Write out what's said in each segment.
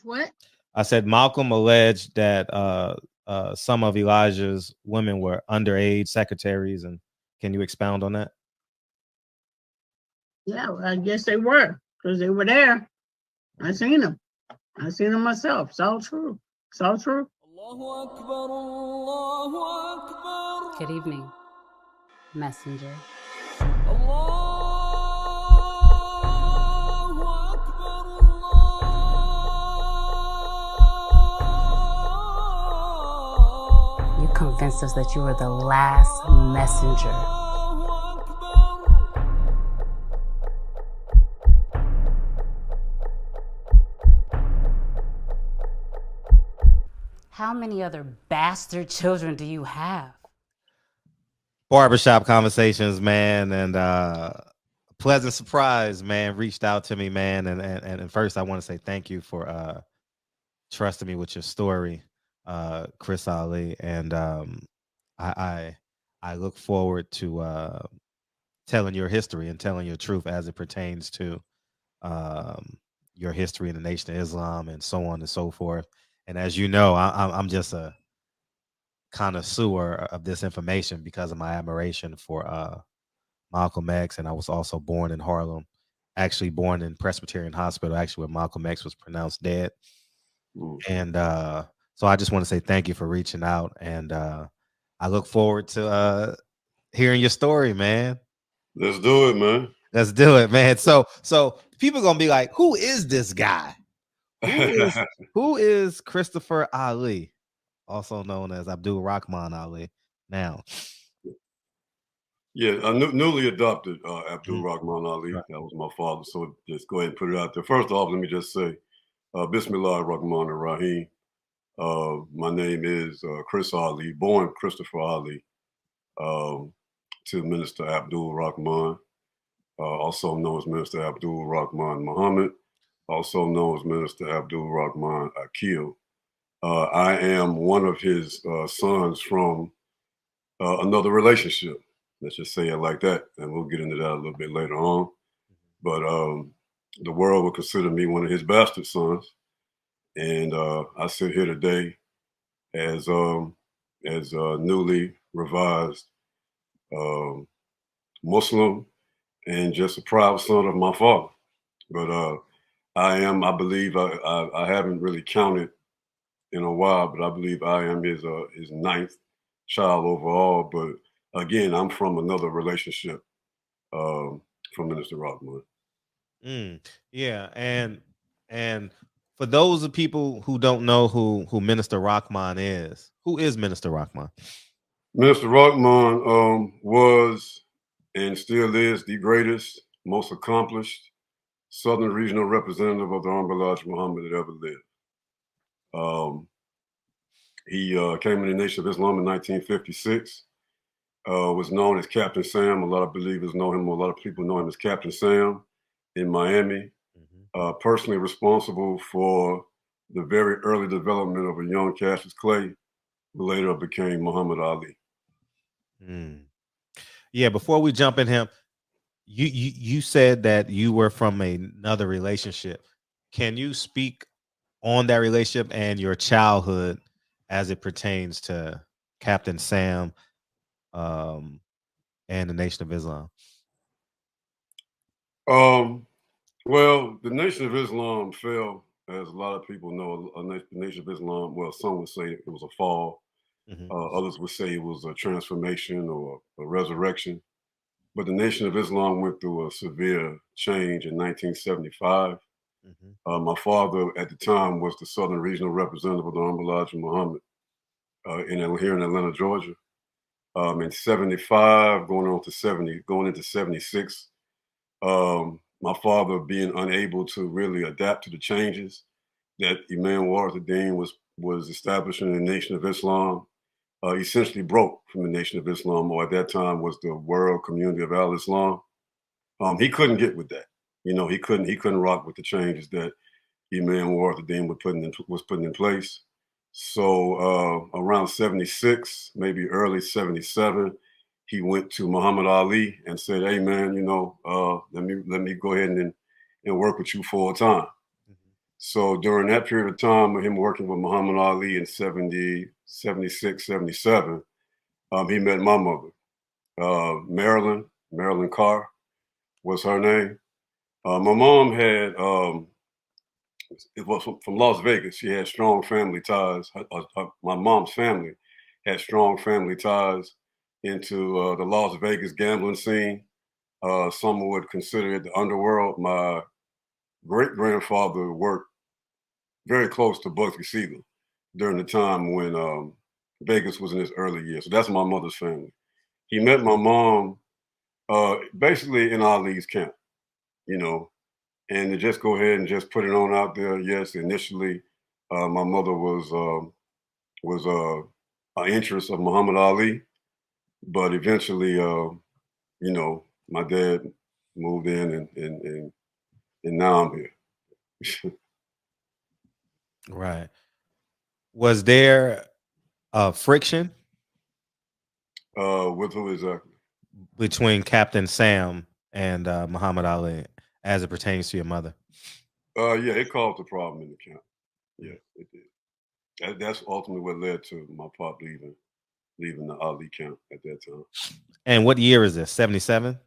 what? I said Malcolm alleged that some of Elijah's women were underage secretaries, and can you expound on that? Yeah, well, I guess they were because they were there. I seen them. I seen them myself. It's all true. It's all true. Good evening, messenger. You convinced us that you were the last messenger. How many other bastard children do you have? Barbershop Conversations, man, and pleasant surprise, man, reached out to me, man, and first I want to say thank you for trusting me with your story, Chris Ali, and I look forward to telling your history and telling your truth as it pertains to your history in the Nation of Islam and so on and so forth. And as you know, I'm just a connoisseur of this information because of my admiration for Malcolm X, and I was also born in Harlem, actually born in Presbyterian Hospital, actually where Malcolm X was pronounced dead. And so I just want to say thank you for reaching out, and I look forward to hearing your story, man. Let's do it, man. Let's do it, man. So people are gonna be like, who is this guy? Who is Christopher Ali, also known as Abdul Rahman Ali now? Yeah, newly adopted Abdul Rahman Ali. Right. That was my father. So just go ahead and put it out there. First off, let me just say, Bismillah Rahman Rahim. My name is Chris Ali, born Christopher Ali, to Minister Abdul Rahman, also known as Minister Abdul Rahman Muhammad, also known as Minister Abdul Rahman Akil. I am one of his sons from another relationship. Let's just say it like that, and we'll get into that a little bit later on. But the world will consider me one of his bastard sons, and I sit here today as newly revised Muslim and just a proud son of my father. But I believe I haven't really counted in a while, but I believe I am his ninth child overall. But again, I'm from another relationship from Minister Rahman. Yeah, and for those of people who don't know who Minister Rahman is, who is Minister Rahman? Minister Rahman was and still is the greatest, most accomplished Southern Regional Representative of the Honorable Elijah Muhammad that ever lived. He came in the Nation of Islam in 1956. Was known as Captain Sam. A lot of believers know him. A lot of people know him as Captain Sam in Miami. Personally responsible for the very early development of a young Cassius Clay, who later became Muhammad Ali. Yeah, before we jump in him, you said that you were from another relationship. Can you speak on that relationship and your childhood as it pertains to Captain Sam and the Nation of Islam? Well, the Nation of Islam fell, as a lot of people know. The Nation of Islam, well, some would say it was a fall. Others would say it was a transformation or a resurrection. But the Nation of Islam went through a severe change in 1975. My father at the time was the Southern Regional Representative of the Honorable Elijah Muhammad here in Atlanta, Georgia. In 75, going into 76, my father being unable to really adapt to the changes that Imam Waratadeen was establishing in the Nation of Islam, essentially broke from the Nation of Islam, or at that time was the World Community of Al-Islam. He couldn't get with that. He couldn't rock with the changes that Imam Waratadeen was putting in place. So around 76, maybe early 77, he went to Muhammad Ali and said, "Hey man, let me go ahead and work with you full time." So during that period of time of him working with Muhammad Ali in 70, 76, 77, he met my mother. Marilyn Carr was her name. My mom had, it was from Las Vegas. She had strong family ties. My mom's family had strong family ties into the Las Vegas gambling scene. Some would consider it the underworld. My great grandfather worked very close to Bugsy Siegel during the time when Vegas was in its early years. So that's my mother's family. He met my mom basically in Ali's camp, you know, and to just go ahead and just put it on out there. Yes, initially, my mother was an interest of Muhammad Ali, but eventually, you know, my dad moved in, and now I'm here. Right. Was there friction With who exactly? between Captain Sam and Muhammad Ali as it pertains to your mother? Yeah, it caused a problem in the camp. Yeah, it did. That's ultimately what led to my pop leaving the Ali camp at that time. And what year is this? 77?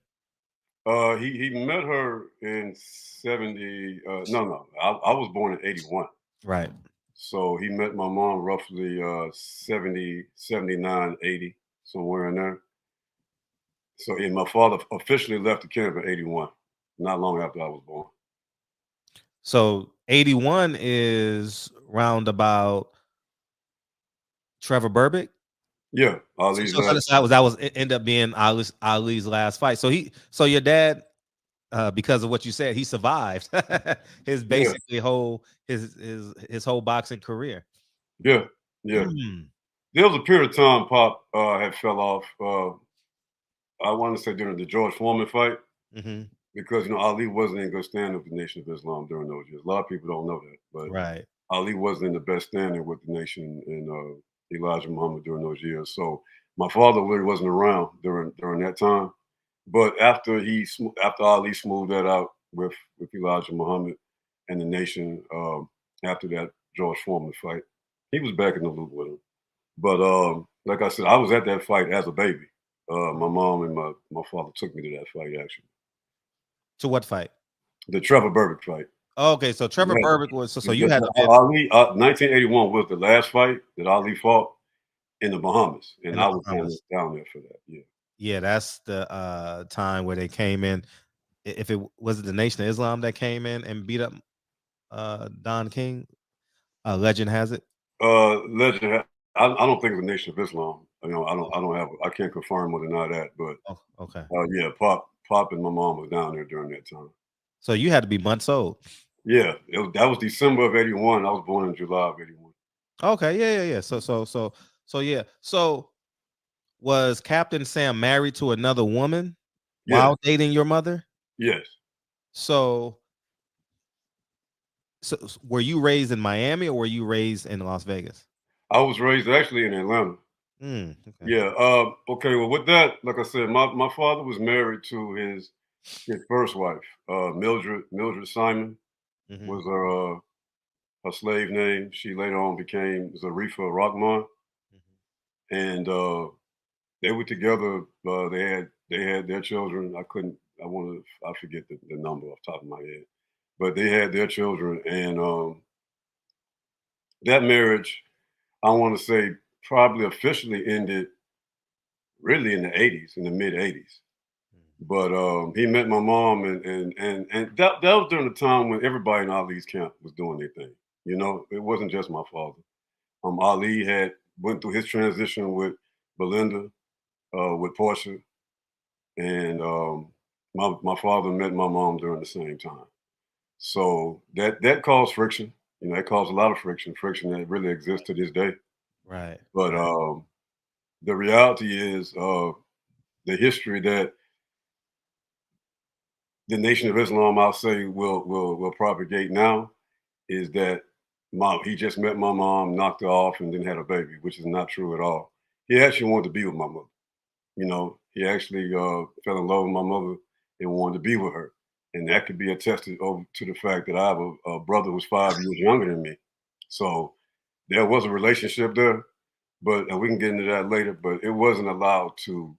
He met her in 70. No, I was born in 81. Right. So he met my mom roughly 70, 79, 80, somewhere in there. So and my father officially left the camp in 81, not long after I was born. So 81 is roundabout Trevor Burbick. Yeah, Ali's So last. that was it ended up being Ali's last fight. So your dad, because of what you said, he survived his Yeah, basically whole his whole boxing career. yeah, yeah. Mm. There was a period of time Pop had fell off. I want to say during the George Foreman fight, Hmm. because Ali wasn't in good standing with the Nation of Islam during those years. A lot of people don't know that, but Right. Ali wasn't in the best standing with the nation and Elijah Muhammad during those years. So my father really wasn't around during that time. But after Ali smoothed that out with Elijah Muhammad and the nation, after that George Foreman fight, he was back in the loop with him. But like I said, I was at that fight as a baby. My mom and my father took me to that fight actually. To what fight? The Trevor Burbick fight. Okay, so Trevor Yeah. Burbick was so you Yeah, had to been 1981 was the last fight that Ali fought in the Bahamas, and in the I was Bahamas. down there for that. Yeah, Yeah, that's the time where they came in. If it was it the Nation of Islam that came in and beat up Don King, legend has it. legend. I don't think it's a Nation of Islam. You know, I can't confirm or deny that, but Oh, okay. yeah, Pop, and my mom was down there during that time. So you had to be months old. Yeah, that was December of '81. I was born in July of '81. Okay, yeah. So yeah. So was Captain Sam married to another woman Yes, while dating your mother? yes. So were you raised in Miami or were you raised in Las Vegas? I was raised actually in Atlanta. Okay. Yeah. Okay. Well, with that, like I said, my father was married to his first wife, Mildred Simon Hmm. was her slave name. She later on became Zarifa Rahman, and they were together. They had their children. I forget the number off the top of my head, but they had their children, and that marriage, I want to say, probably officially ended really in the '80s, in the mid '80s. But he met my mom, and that was during the time when everybody in Ali's camp was doing their thing. You know, it wasn't just my father. Ali had went through his transition with Belinda, with Portia, and my father met my mom during the same time. So that caused friction. You know, it caused a lot of friction that really exists to this day. Right. But Right. the reality is, the history that the Nation of Islam, I'll say, will propagate now is that he just met my mom, knocked her off, and then had a baby, which is not true at all. He actually wanted to be with my mother. You know, he actually fell in love with my mother and wanted to be with her. And that could be attested over to the fact that I have a brother who's 5 years younger than me. So there was a relationship there, but and we can get into that later. But it wasn't allowed to.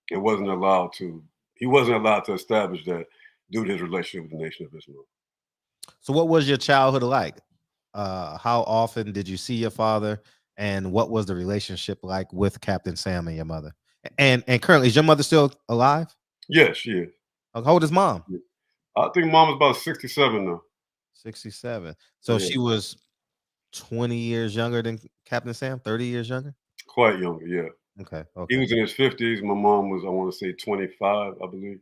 It wasn't allowed to. He wasn't allowed to establish that due to his relationship with the Nation of Islam. So what was your childhood like? How often did you see your father, and what was the relationship like with Captain Sam and your mother? And currently, is your mother still alive? Yes, she is. How old is mom? I think mom is about 67 now. 67. So Yeah. she was 20 years younger than Captain Sam, 30 years younger? Quite younger, yeah. Okay. He Okay. was in his 50s. My mom was, I want to say, 25, I believe.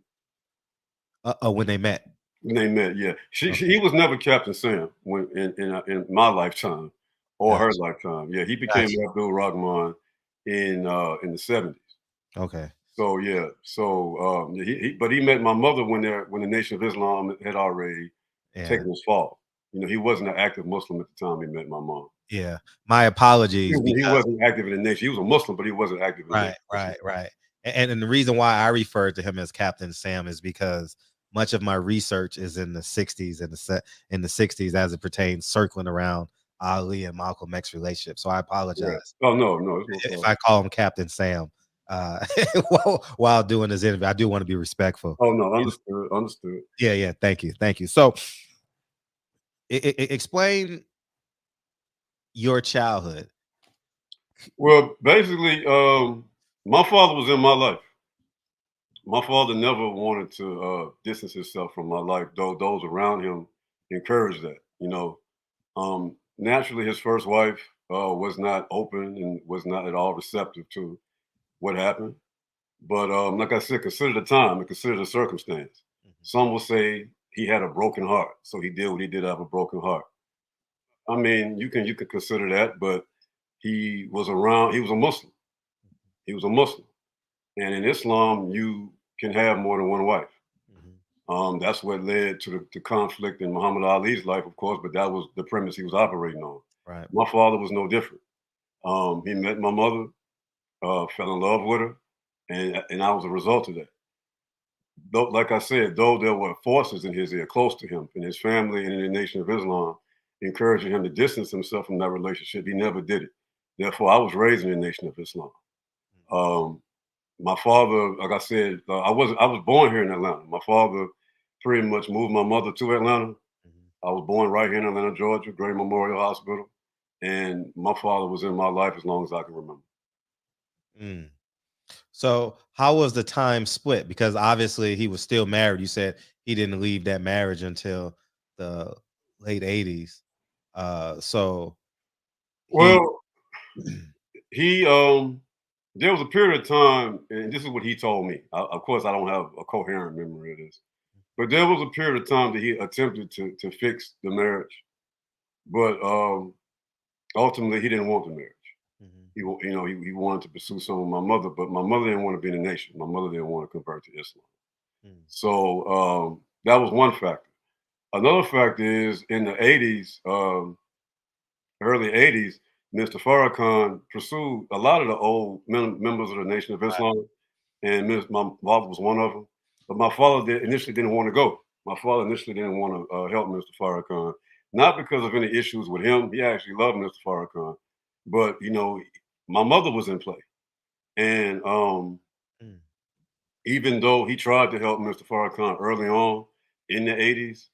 When they met. When they met, yeah. Okay. He was never Captain Sam when in my lifetime or her Gotcha. lifetime. Yeah, he became Gotcha. Abdul Rahman in the 70s. Okay. So yeah, so but he met my mother when the Nation of Islam had already Yeah. taken his fall. You know, he wasn't an active Muslim at the time he met my mom. Yeah. My apologies He because wasn't active in the nation. He was a Muslim, but he wasn't active in the right, nation. right. And the reason why I referred to him as Captain Sam is because much of my research is in the 60s and in the 60s as it pertains circling around Ali and Malcolm X relationship. So I Right. apologize Oh no, it's no if problem. I call him Captain Sam while doing this interview. I do want to be respectful. Oh no, understood. Yeah. Thank you. So explain your childhood. Well, basically, my father was in my life. My father never wanted to distance himself from my life, though those around him encouraged that. You know, naturally, his first wife was not open and was not at all receptive to what happened. But like I said, consider the time and consider the circumstance. Some will say he had a broken heart, so he did what he did have a broken heart. I mean, you can consider that, but he was around. He was a Muslim. He was a Muslim, and in Islam, you can have more than one wife. That's what led to the conflict in Muhammad Ali's life, of course, but that was the premise he was operating on. Right. My father was no different. He met my mother, fell in love with her, and I was a result of that. Though, like I said, though there were forces in his ear close to him, in his family, and in the Nation of Islam, encouraging him to distance himself from that relationship, he never did it. Therefore, I was raised in the Nation of Islam. My father, like I said, I was born here in Atlanta. My father pretty much moved my mother to Atlanta. I was born right here in Atlanta, Georgia, Gray Memorial Hospital, and my father was in my life as long as I can remember. Mm. So how was the time split? Because obviously he was still married. You said he didn't leave that marriage until the late 80s. So he Well, he there was a period of time, and this is what he told me. Of course, I don't have a coherent memory of this, but there was a period of time that he attempted to fix the marriage, but ultimately he didn't want the marriage. He wanted to pursue some with my mother, but my mother didn't want to be in the nation. My mother didn't want to convert to Islam. So that was one factor. Another factor is in the 80s, early 80s, Mr. Farrakhan pursued a lot of the old members of the Nation of Islam, and my father was one of them. But my father initially didn't want to go. My father initially didn't want to help Mr. Farrakhan, not because of any issues with him. He actually loved Mr. Farrakhan, but my mother was in play, and even though he tried to help Mr. Farrakhan early on in the 80s,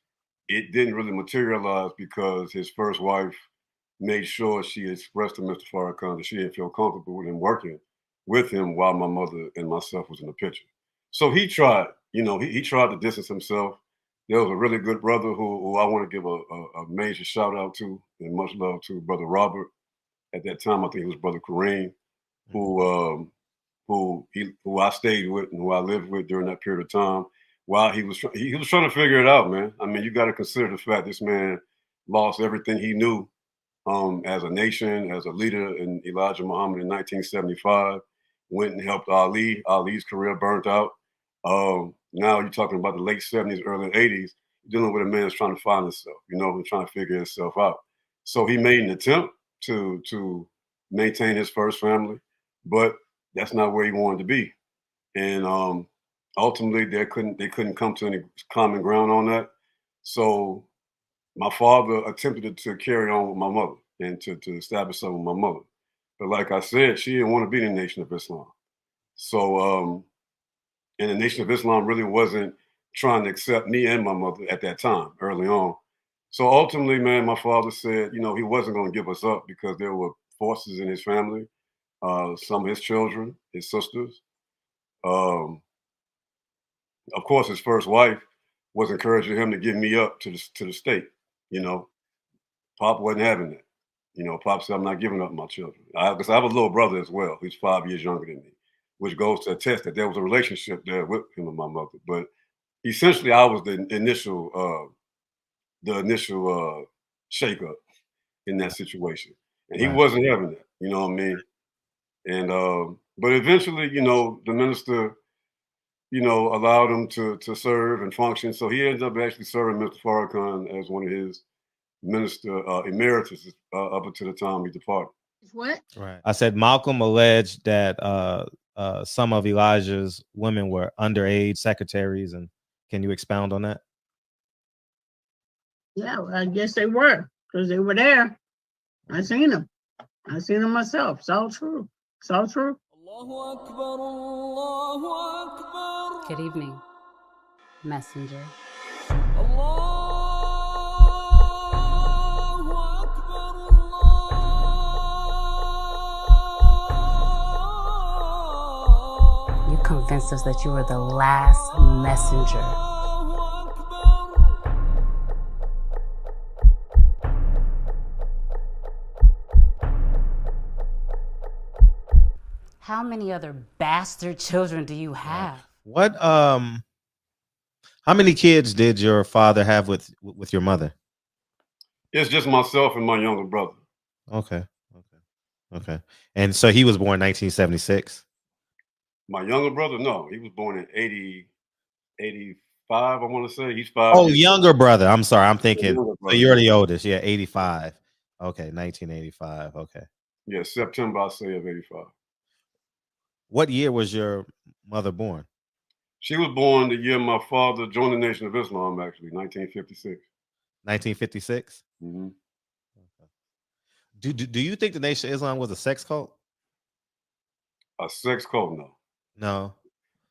it didn't really materialize because his first wife made sure she expressed to Mr. Farrakhan that she didn't feel comfortable with him working with him while my mother and myself was in the picture. So he tried, he tried to distance himself. There was a really good brother who I want to give a major shout out to and much love to, Brother Robert. At that time, I think it was Brother Kareem, who I stayed with and who I lived with during that period of time. While he was trying to figure it out, man. I mean, you got to consider the fact this man lost everything he knew as a nation, as a leader in Elijah Muhammad in 1975, went and helped Ali. Ali's career burnt out. Now you're talking about the late 70s, early 80s, dealing with a man that's trying to find himself, and trying to figure himself out. So he made an attempt to maintain his first family, but that's not where he wanted to be. And ultimately they couldn't come to any common ground on that. So my father attempted to carry on with my mother and to establish something with my mother. But like I said, she didn't want to be in the Nation of Islam. So and the Nation of Islam really wasn't trying to accept me and my mother at that time, early on. So ultimately, man, my father said, you know, he wasn't going to give us up because there were forces in his family, some of his children, his sisters. Um, of course, his first wife was encouraging him to give me up to the state. You know, Pop wasn't having that. You know, Pop said, I'm not giving up my children. Because I have a little brother as well, who's 5 years younger than me, which goes to attest that there was a relationship there with him and my mother. But essentially, I was the initial shakeup in that situation, and he Right. wasn't having that. You know what I mean? And but eventually, you know, the minister, you know, allowed him to serve and function. So he ended up actually serving Mr. Farrakhan as one of his minister emeritus up until the time he departed. What? Right. I said Malcolm alleged that some of Elijah's women were underage secretaries, and can you expound on that? Yeah, well, I guess they were because they were there. I seen them. I seen them myself. It's all true. It's all true. Good evening, messenger. You convinced us that you were the last messenger. How many other bastard children do you have? What how many kids did your father have with your mother? It's just myself and my younger brother. Okay. Okay. And so he was born 1976. My younger brother, no, he was born in 85, I want to say. He's 5 Oh, years. younger brother. I'm sorry. I'm thinking. Younger So brother, you're yeah. the oldest. Yeah, 85. Okay, 1985. Okay. Yeah, September, I say, of 85. What year was your mother born? She was born the year my father joined the Nation of Islam, actually, 1956. 1956. Mm-hmm. Do you think the Nation of Islam was a sex cult? A sex cult? No. No.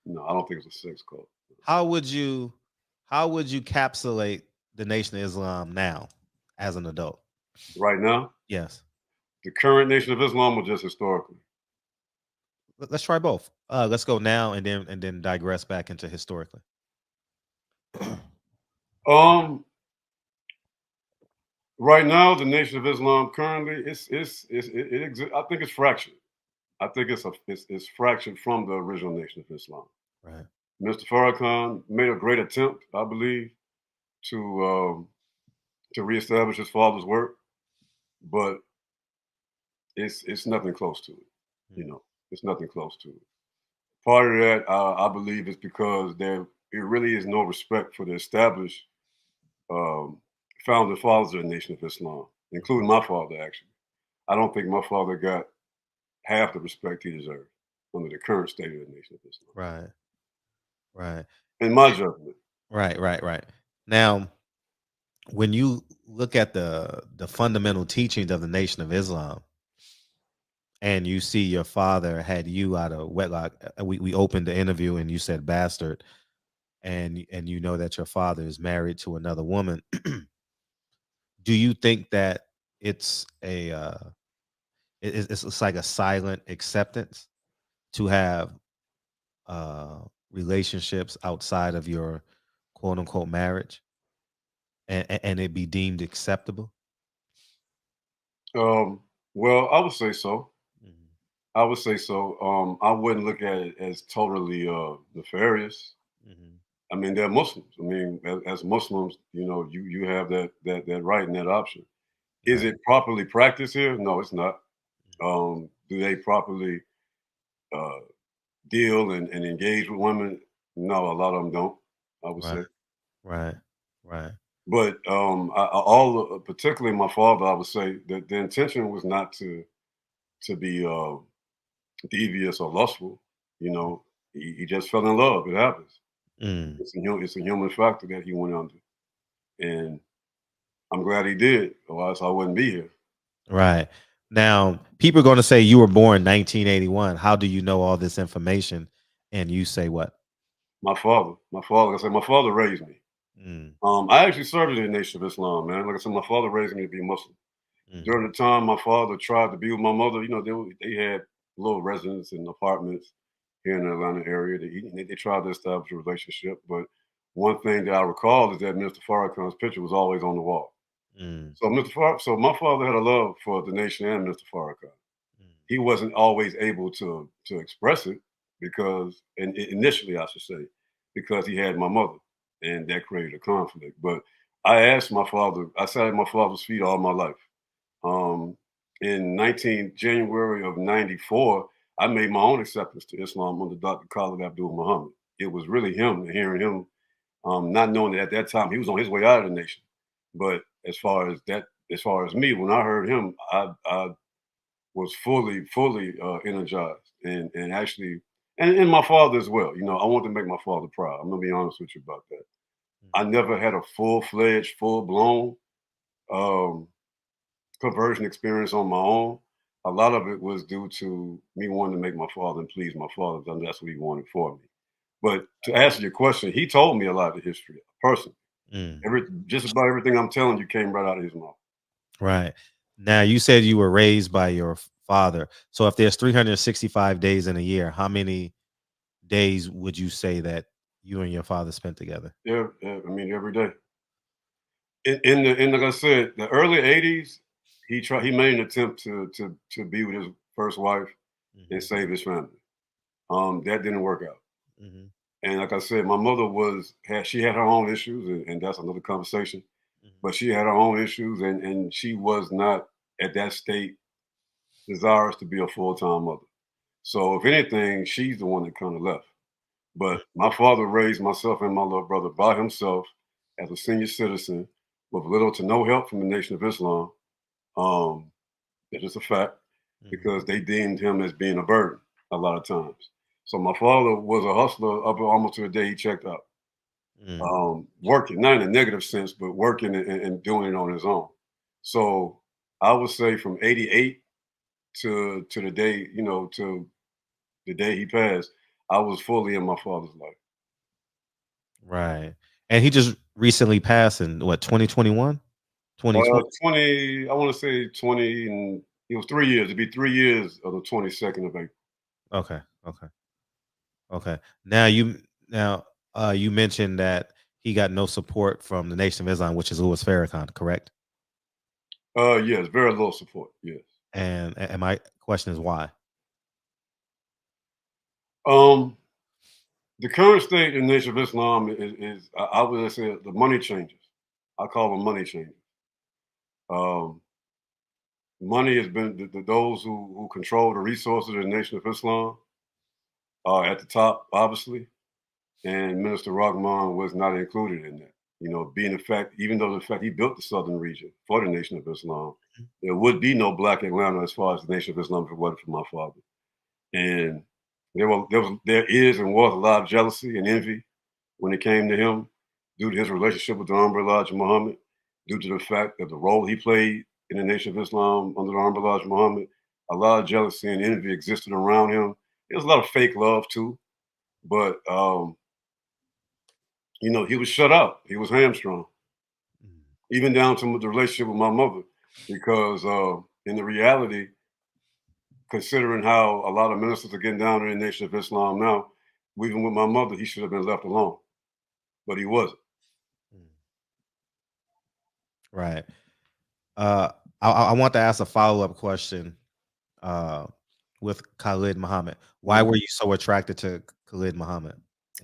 No, I don't think it's a sex cult. How would you capsulate the Nation of Islam now as an adult? Right now? Yes. The current Nation of Islam or just historically? Let's try both. Let's go now and then digress back into historically. Right now, the Nation of Islam currently it exists. I think it's fractured. I think it's fractured from the original Nation of Islam. Right. Mr. Farrakhan made a great attempt, I believe, to reestablish his father's work, but it's nothing close to it. You know, it's nothing close to it. Part of that, I believe, is because it really is no respect for the established founding fathers of the Nation of Islam, including my father. Actually, I don't think my father got half the respect he deserved under the current state of the Nation of Islam. Right. Right. In my judgment. Right. Now, when you look at the fundamental teachings of the Nation of Islam, and you see your father had you out of wedlock, we opened the interview and you said bastard, and you know that your father is married to another woman. Do you think that it's it's like a silent acceptance to have relationships outside of your quote unquote marriage, and it be deemed acceptable? Well, I would say so. Mhm. I would say so. I wouldn't look at it as totally nefarious. Mhm. I mean, they're Muslims. I mean, as Muslims, you know, you have that right and that option. Is Right. it properly practiced here? No, it's not. Do they properly uh, deal and engage with women? No, a lot of them don't. I would Right. say. Right. Right. But particularly my father, I would say that the intention was not to be devious or lustful. You know, he just fell in love. It happens. Mm. It's a human factor that he went under, and I'm glad he did, or else I wouldn't be here. Right. Now, people are going to say you were born 1981. How do you know all this information? And you say what? My father, like I said, my father raised me. Mm, I actually served in the Nation of Islam, man. Like I said, my father raised me to be Muslim. mm, During the time my father tried to be with my mother, they had little residence and apartments here in the Atlanta area. They tried to establish a relationship, but one thing that I recall is that Mr. Farrakhan's picture was always on the wall. mm, So my father had a love for the nation and Mr. Farrakhan. mm. He wasn't always able to express it because, and initially I should say, because he had my mother, and that created a conflict. But I asked my father. I sat at my father's feet all my life. Um, in January of '94, I made my own acceptance to Islam under Dr. Khalid Abdul Muhammad. It was really him, hearing him, not knowing that at that time he was on his way out of the nation. But as far as me, when I heard him, I was fully energized, and actually, and my father as well. I want to make my father proud. I'm gonna be honest with you about that. I never had a full-fledged, full-blown um, conversion experience on my own. A lot of it was due to me wanting to make my father and please my father, and that's what he wanted for me. But to answer your question, he told me a lot of the history personally. Mm. Just about everything I'm telling you came right out of his mouth. Right. Now, you said you were raised by your father. So if there's 365 days in a year, how many days would you say that you and your father spent together? Yeah, yeah, I mean every day. Like I said, the early '80s, he made an attempt to be with his first wife and Hmm. save his family. That didn't work out. Hmm. And like I said, my mother she had her own issues, and that's another conversation. Hmm. But she had her own issues, and she was not at that state desirous to be a full time mother. So if anything, she's the one that kind of left. But my father raised myself and my little brother by himself as a senior citizen with little to no help from the Nation of Islam. Um, it's just a fact Hmm. because they deemed him as being a burden a lot of times. So my father was a hustler up almost to the day he checked out. Mm. Working, not in a negative sense, but working and doing it on his own. So I would say from '88 to the day, to the day he passed, I was fully in my father's life. Right. And he just recently passed in what, 2021? 2020? 20, I want to say 20, and it was 3 years. It'd be 3 years of the 22nd of April. Okay. Okay. Okay. Now you mentioned that he got no support from the Nation of Islam, which is Louis Farrakhan, correct? Yes, very little support. Yes. And my question is why? Um, the current state in the Nation of Islam is I would say the money changers. I call them money changers. Um, Money has been those who control the resources of the Nation of Islam are at the top, obviously, and Minister Rahman was not included in that. Being the fact, even though the fact he built the southern region for the Nation of Islam, there would be no Black Atlanta as far as the Nation of Islam if it wasn't for my father. And there is and was a lot of jealousy and envy when it came to him due to his relationship with the Honorable Elijah Muhammad, due to the fact that the role he played in the Nation of Islam under the Honorable Elijah Muhammad, a lot of jealousy and envy existed around him. There was a lot of fake love too, but he was shut up. He was hamstrung, Mm. even down to the relationship with my mother, because in the reality, considering how a lot of ministers are getting down in the Nation of Islam now, even with my mother, he should have been left alone, but he wasn't. Mm. Right. Uh, I want to ask a follow up question. Uh, with Khalid Muhammad, why Mhm. were you so attracted to Khalid Muhammad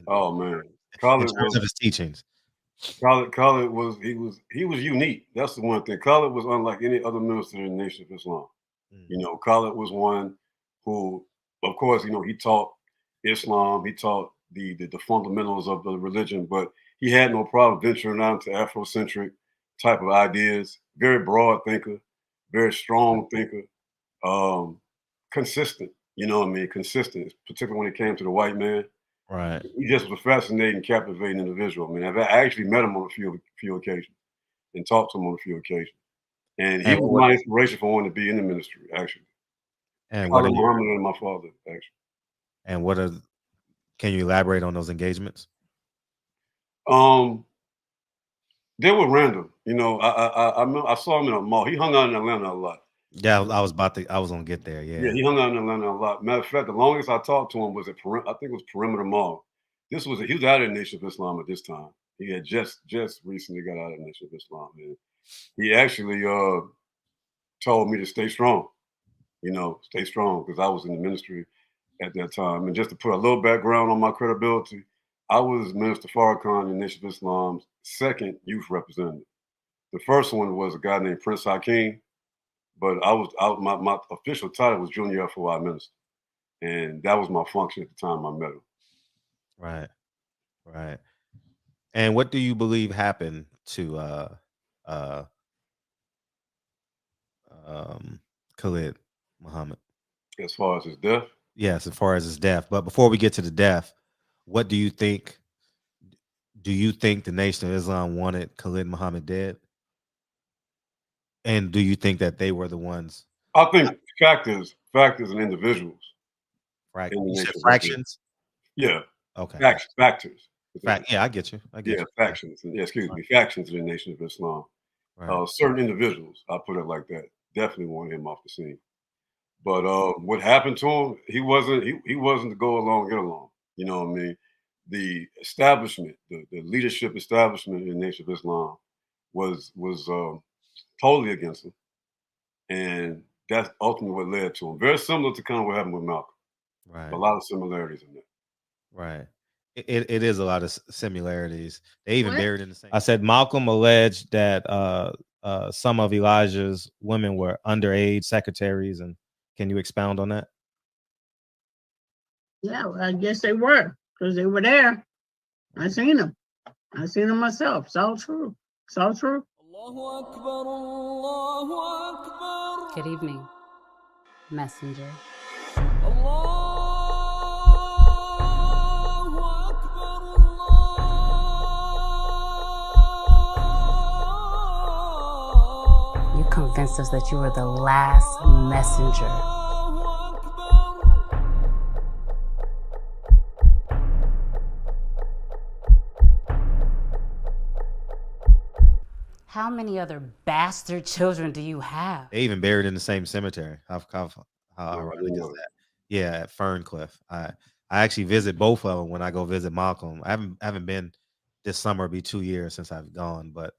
Oh man, in Khalid terms was of his teachings? Khalid was unique. That's the one thing. Khalid was unlike any other minister in the Nation of Islam. Mm, Khalid was one who, of course, he taught Islam. He taught the fundamentals of the religion, but he had no problem venturing out into Afrocentric type of ideas. Very broad thinker, very strong thinker, um, consistent. You know what I mean? Consistent, particularly when it came to the white man. Right. He just was a fascinating, captivating individual. I mean, I've actually met him on a few occasions and talked to him on a few occasions. And he And was what my inspiration for wanting to be in the ministry, actually. and what are Father you Muhammad and my father, actually. and what are can you elaborate on those engagements? Um, they were random. You know, I saw him in a mall. He hung out in Atlanta a lot. Yeah, I was gonna get there. Yeah, Yeah. he hung out in Atlanta a lot. Matter of fact, the longest I talked to him was at I think it was Perimeter Mall. He was out of the Nation of Islam at this time. He had just recently got out of the Nation of Islam, and he actually told me to stay strong. You know, stay strong because I was in the ministry at that time. And just to put a little background on my credibility, I was Minister Farrakhan in the Nation of Islam's second youth representative. The first one was a guy named Prince Hakeem, but my official title was Junior FOI Minister. And that was my function at the time I met him. Right. Right. And what do you believe happened to uh Khalid Muhammad? As far as his death, Yes, as far as his death. But before we get to the death, what do you think? Do you think the Nation of Islam wanted Khalid Muhammad dead? And do you think that they were the ones? I think factors and individuals Right. in the You said Nation of Islam. fractions? Yeah, Okay. factors. Yeah, I get you. I get Yeah, you. factions. Yeah, excuse me, factions in the Nation of Islam. Right. Certain individuals, I'll put it like that, definitely wanted him off the scene. But what happened to him? He wasn't to go along, get along. You know what I mean? The establishment, the leadership establishment in the Nation of Islam was totally against him, and that's ultimately what led to him. Very similar to kind of what happened with Malcolm. Right. A lot of similarities in there. Right. It is a lot of similarities. They even What? buried in the same. I said Malcolm alleged that some of Elijah's women were underage secretaries, and can you expound on that? Yeah, well, I guess they were because they were there. I seen them. I seen them myself. It's all true. It's all true. Good evening, messenger. You convinced us that you were the last messenger. How many other bastard children do you have? They even buried in the same cemetery. How I ironic didn't is know that? Yeah, at Ferncliff. I actually visit both of them when I go visit Malcolm. I haven't been this summer. It'll be 2 years since I've gone, but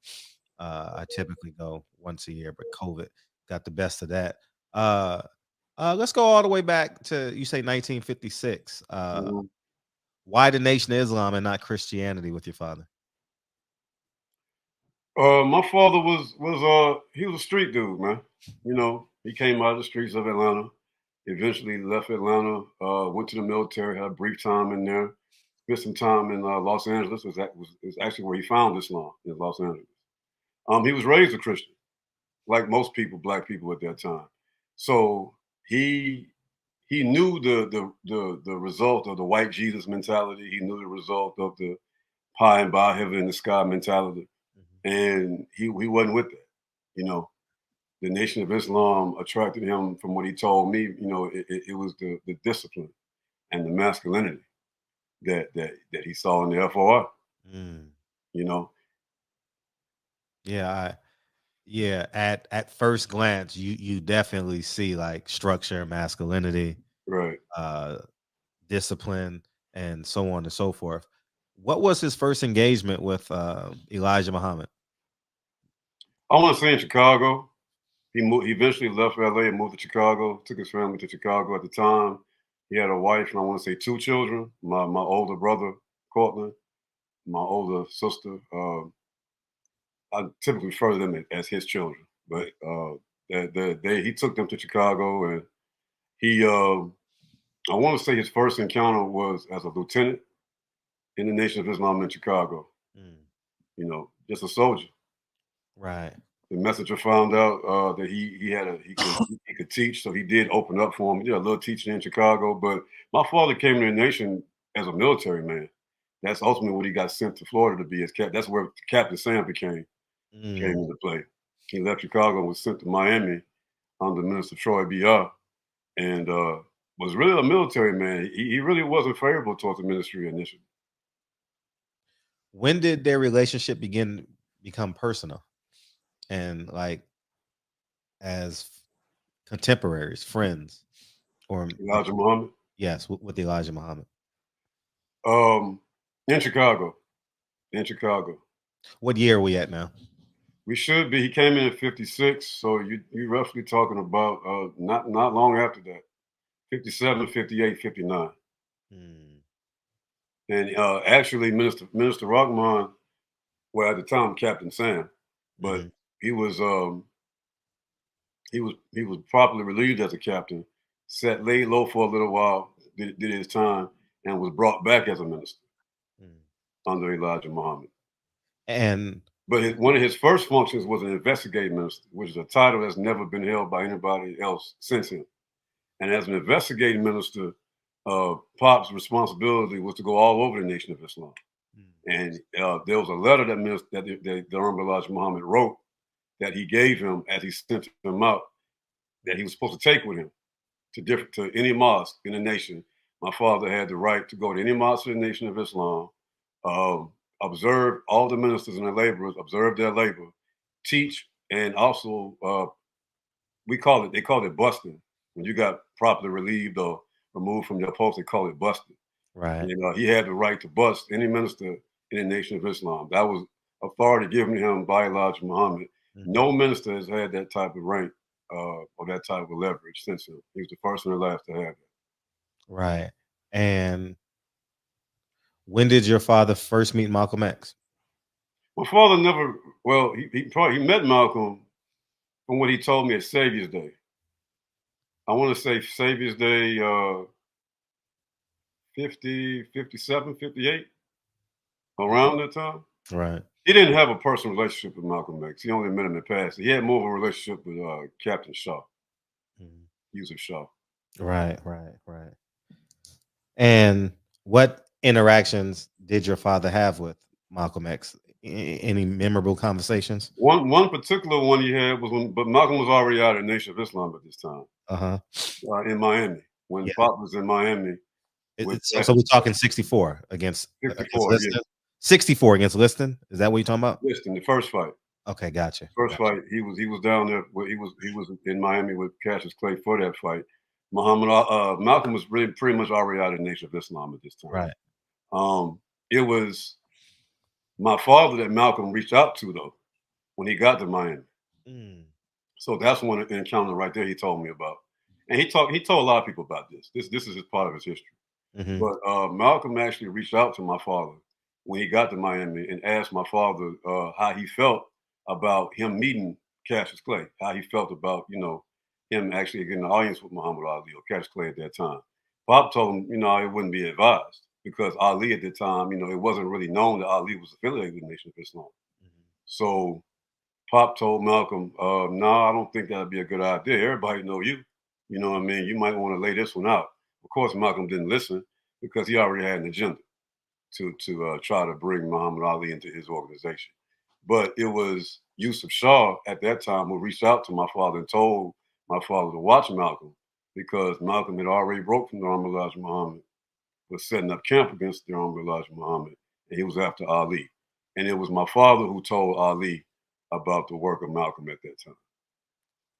I typically go once a year. But COVID got the best of that. Let's go all the way back to, you say, 1956. Mhm. Why the Nation of Islam and not Christianity with your father? My father he was a street dude, man. You know, he came out of the streets of Atlanta. Eventually left Atlanta, went to the military, had a brief time in there, spent some time in Los Angeles. Was actually where he found Islam, in Los Angeles. He was raised a Christian, like most people, black people at that time. So he knew the result of the white Jesus mentality. He knew the result of the pie and by heaven in the sky mentality, and he wasn't with that. You know, the Nation of Islam attracted him from what he told me. You know, it was the discipline and the masculinity that he saw in the FOI. Mm. You know, Yeah, yeah. At first glance, you definitely see like structure, masculinity, right. uh, discipline, and so on and so forth. What was his first engagement with Elijah Muhammad? I want to say in Chicago. He moved. He eventually left LA and moved to Chicago. Took his family to Chicago at the time. He had a wife and I want to say two children. My older brother, Cortland, my older sister. I typically refer to them as his children, but he took them to Chicago, and he I want to say his first encounter was as a lieutenant in the Nation of Islam in Chicago. Mm. You know, just a soldier. Right. The messenger found out that he could teach, so he did open up for him. He did a little teaching in Chicago, but my father came to the nation as a military man. That's ultimately what he got sent to Florida to be as Capt. That's where Captain Sam came into play. He left Chicago and was sent to Miami under Minister Troy B.R. and was really a military man. He really wasn't favorable towards the ministry initially. When did their relationship become personal and like as contemporaries, friends, or Elijah Muhammad? Yes, with Elijah Muhammad. In Chicago. In Chicago. What year are we at now? We should be. He came in at 56, so you roughly talking about not long after that. 57, 58, 59. And actually Minister Rahman, well at the time Captain Sam, but he was properly relieved as a captain, laid low for a little while, did his time, and was brought back as a minister under Elijah Muhammad. But one of his first functions was an investigating minister, which is a title that's never been held by anybody else since him. And as an investigating minister, Pop's responsibility was to go all over the Nation of Islam. And there was a letter that the Honorable Elijah Muhammad wrote that he gave him as he sent him out, that he was supposed to take with him to any mosque in the nation. My father had the right to go to any mosque in the Nation of Islam, observe all the ministers and the laborers, observe their labor, teach, and also they call it busting. When you got properly relieved or removed from your post, they call it busting. Right. And he had the right to bust any minister in the Nation of Islam. That was authority given to him by Elijah Muhammad. No minister has had that type of rank or that type of leverage since him. He was the first and the last to have it. Right. And when did your father first meet Malcolm X? My father never, well, he met Malcolm from what he told me at Savior's Day. I want to say Savior's Day 50, 57, 58, around that time. Right. He didn't have a personal relationship with Malcolm X. He only met him in the past. He had more of a relationship with Captain Shaw, Yusuf Shaw. Right. And what interactions did your father have with Malcolm X? Any memorable conversations? One particular one he had was but Malcolm was already out of the Nation of Islam at this time. In Miami, when Pop was in Miami. So we're talking 64 against 64, 64 against Liston. Is that what you're talking about? Liston, the first fight. Okay, gotcha. Fight. He was down there. He was in Miami with Cassius Clay for that fight. Malcolm was pretty much already out of the Nation of Islam at this time. Right. It was my father that Malcolm reached out to though when he got to Miami. So that's one encounter right there he told me about, and he told a lot of people about this. This is part of his history. But Malcolm actually reached out to my father when he got to Miami and asked my father how he felt about him meeting Cassius Clay, how he felt about him actually getting an audience with Muhammad Ali or Cassius Clay at that time. Pop told him it wouldn't be advised because Ali at the time, it wasn't really known that Ali was affiliated with the Nation of Islam. So Pop told Malcolm, no, I don't think that'd be a good idea. Everybody know you. You know what I mean? You might want to lay this one out. Of course, Malcolm didn't listen because he already had an agenda to try to bring Muhammad Ali into his organization. But it was Yusuf Shaw at that time who reached out to my father and told my father to watch Malcolm because Malcolm had already broke from the Honorable Elijah Muhammad, was setting up camp against the Honorable Elijah Muhammad, and he was after Ali. And it was my father who told Ali about the work of Malcolm at that time.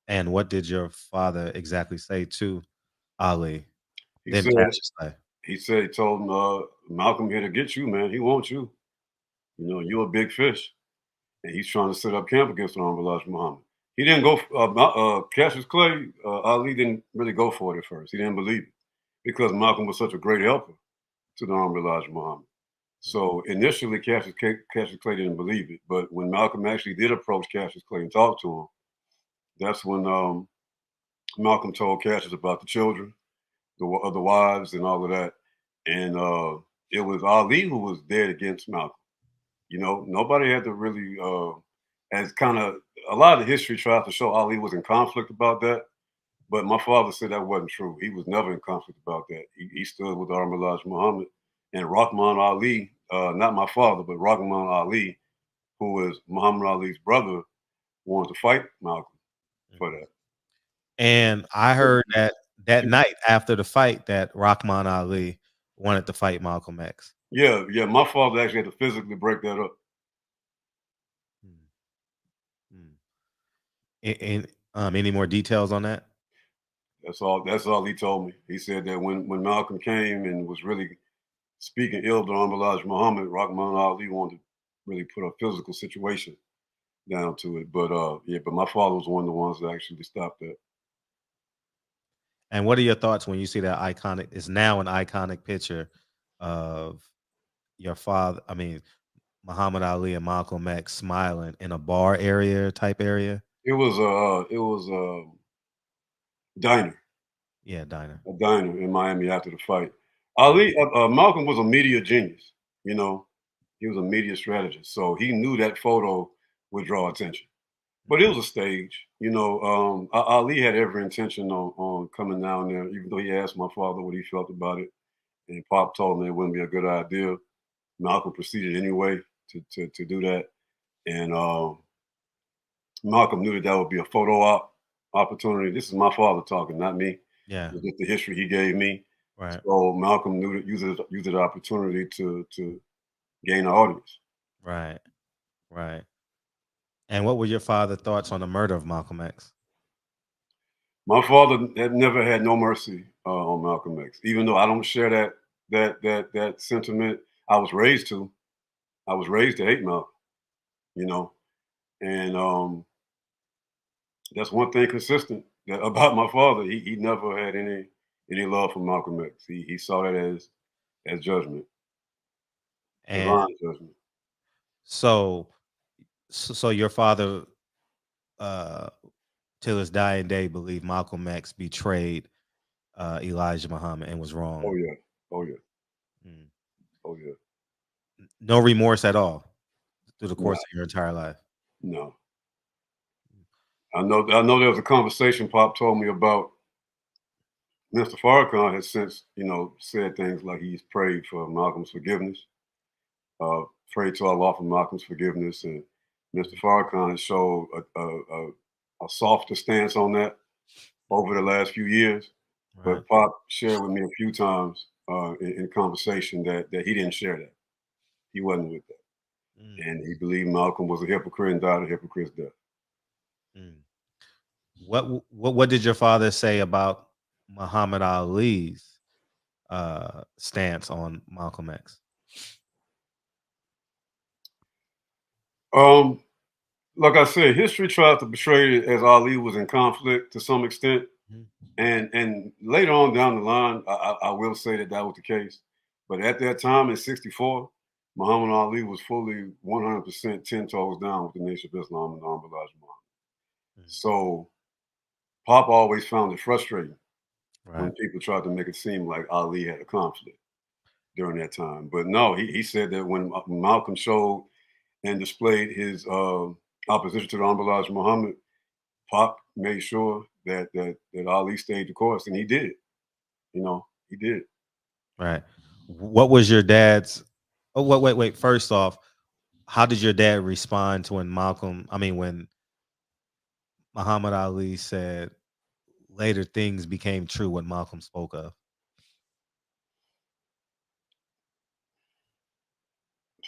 And what did your father exactly say to Ali? He told him, Malcolm here to get you, man. He wants you. You're a big fish. And he's trying to set up camp against the Honorable Elijah Muhammad. He didn't go, Cassius Clay, Ali didn't really go for it at first. He didn't believe it because Malcolm was such a great helper to the Honorable Elijah Muhammad. So initially, Cassius Clay didn't believe it. But when Malcolm actually did approach Cassius Clay and talk to him, that's when Malcolm told Cassius about the children, the wives, and all of that. And it was Ali who was dead against Malcolm. Nobody had to really, as kind of a lot of the history tries to show Ali was in conflict about that. But my father said that wasn't true. He was never in conflict about that. He stood with the Honorable Elijah Muhammad And Rahman Ali, not my father, but Rahman Ali, who was Muhammad Ali's brother, wanted to fight Malcolm for that. And I heard that night after the fight that Rahman Ali wanted to fight Malcolm X. Yeah, my father actually had to physically break that up. And any more details on that? That's all he told me. He said that when Malcolm came and was really speaking ill to Elijah Muhammad, Rahman Ali wanted to really put a physical situation down to it. But but my father was one of the ones that actually stopped that. And what are your thoughts when you see that iconic? It's now an iconic picture of your father. I mean, Muhammad Ali and Malcolm X smiling in a bar type area. It was a diner. Yeah, diner. A diner in Miami after the fight. Ali Malcolm was a media genius. You know, he was a media strategist, so he knew that photo would draw attention. But it was a stage, you know. Ali had every intention on coming down there, even though he asked my father what he felt about it, and Pop told him it wouldn't be a good idea. Malcolm proceeded anyway to do that, and Malcolm knew that would be a photo opportunity. This is my father talking, not me. Yeah, just the history he gave me. Right. So Malcolm knew to use the opportunity to gain an audience. Right. Right. And what were your father's thoughts on the murder of Malcolm X? My father had never had no mercy on Malcolm X, even though I don't share that sentiment. I was raised to hate Malcolm, you know, and that's one thing consistent about my father. He never had any love for Malcolm X. He saw that as judgment, And divine judgment. so your father, till his dying day, believed Malcolm X betrayed Elijah Muhammad and was wrong. Oh yeah, oh yeah, oh yeah. No remorse at all through the course of your entire life. No. I know there was a conversation Pop told me about. Mr. Farrakhan has since, said things like he's prayed for Malcolm's forgiveness, prayed to Allah for Malcolm's forgiveness, and Mr. Farrakhan has showed a softer stance on that over the last few years. Right. But Pop shared with me a few times in conversation that he didn't share that. He wasn't with that. And he believed Malcolm was a hypocrite and died a hypocrite's death. What did your father say about Muhammad Ali's stance on Malcolm X? Like I said, history tried to portray it as Ali was in conflict to some extent. And later on down the line, I will say that was the case. But at that time in '64, Muhammad Ali was fully 100% 10 toes down with the Nation of Islam and Elijah Muhammad. So Pop always found it frustrating when people tried to make it seem like Ali had a conflict during that time. But no, he said that when Malcolm showed and displayed his opposition to the Elijah Muhammad, Pop made sure that Ali stayed the course, and he did. He did. Right. What was your dad's? Oh, wait. First off, how did your dad respond to when Muhammad Ali said later things became true what Malcolm spoke of?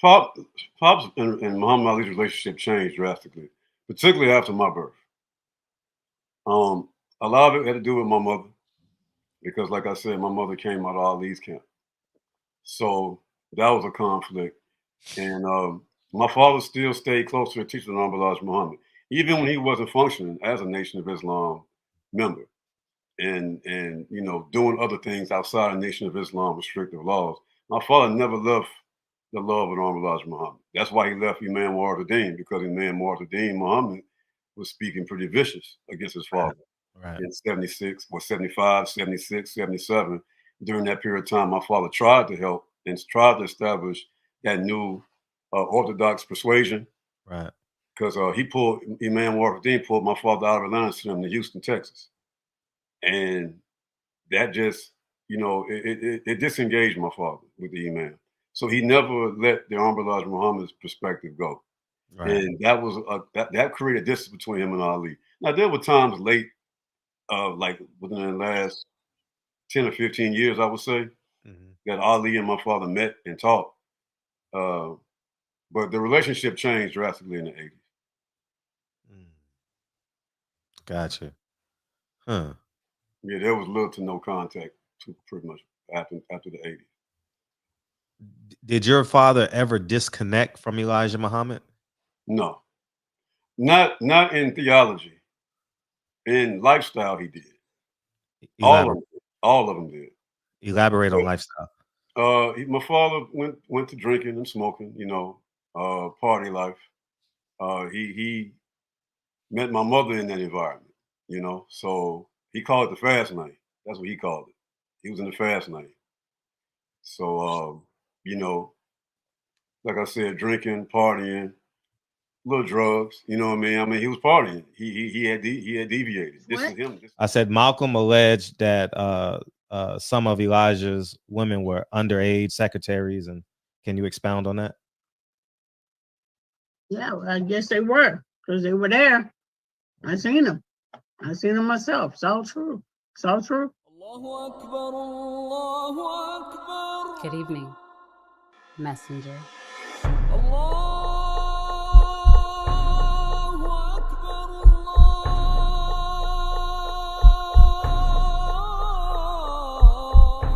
Pop's and Muhammad Ali's relationship changed drastically, particularly after my birth. A lot of it had to do with my mother, because, like I said, my mother came out of Ali's camp, so that was a conflict. And my father still stayed close to the teaching of Elijah Muhammad, even when he wasn't functioning as a Nation of Islam member, and doing other things outside of Nation of Islam restrictive laws. My father never left the love of Elijah Muhammad. That's why he left Imam Mu'adh, because Imam Mu'adh Muhammad was speaking pretty vicious against his father in 76 or 75, 76, 77. During that period of time, my father tried to help and tried to establish that new Orthodox persuasion. Right. Because Imam Mu'adh my father out of Atlanta to Houston, Texas. And that just it disengaged my father with the Imam. So he never let the Honorable Elijah Muhammad's perspective go. Right. And that was that created distance between him and Ali. Now there were times late, like within the last 10 or 15 years, I would say, that Ali and my father met and talked. Uh, but the relationship changed drastically in the 80s. Gotcha. Huh. Yeah, there was little to no contact pretty much after the 80s. Did your father ever disconnect from Elijah Muhammad? No, not in theology. In lifestyle, he did. Elaborate. All of them did. Elaborate on lifestyle. My father went to drinking and smoking, party life. He met my mother in that environment, so he called it the fast lane. That's what he called it. He was in the fast lane. So, like I said, drinking, partying, little drugs. You know what I mean? I mean, he was partying. He had deviated. This is him. I said Malcolm alleged that some of Elijah's women were underage secretaries, and can you expound on that? Yeah, well, I guess they were, because they were there. I seen them. I seen them myself. It's all true. It's all true. Good evening, messenger.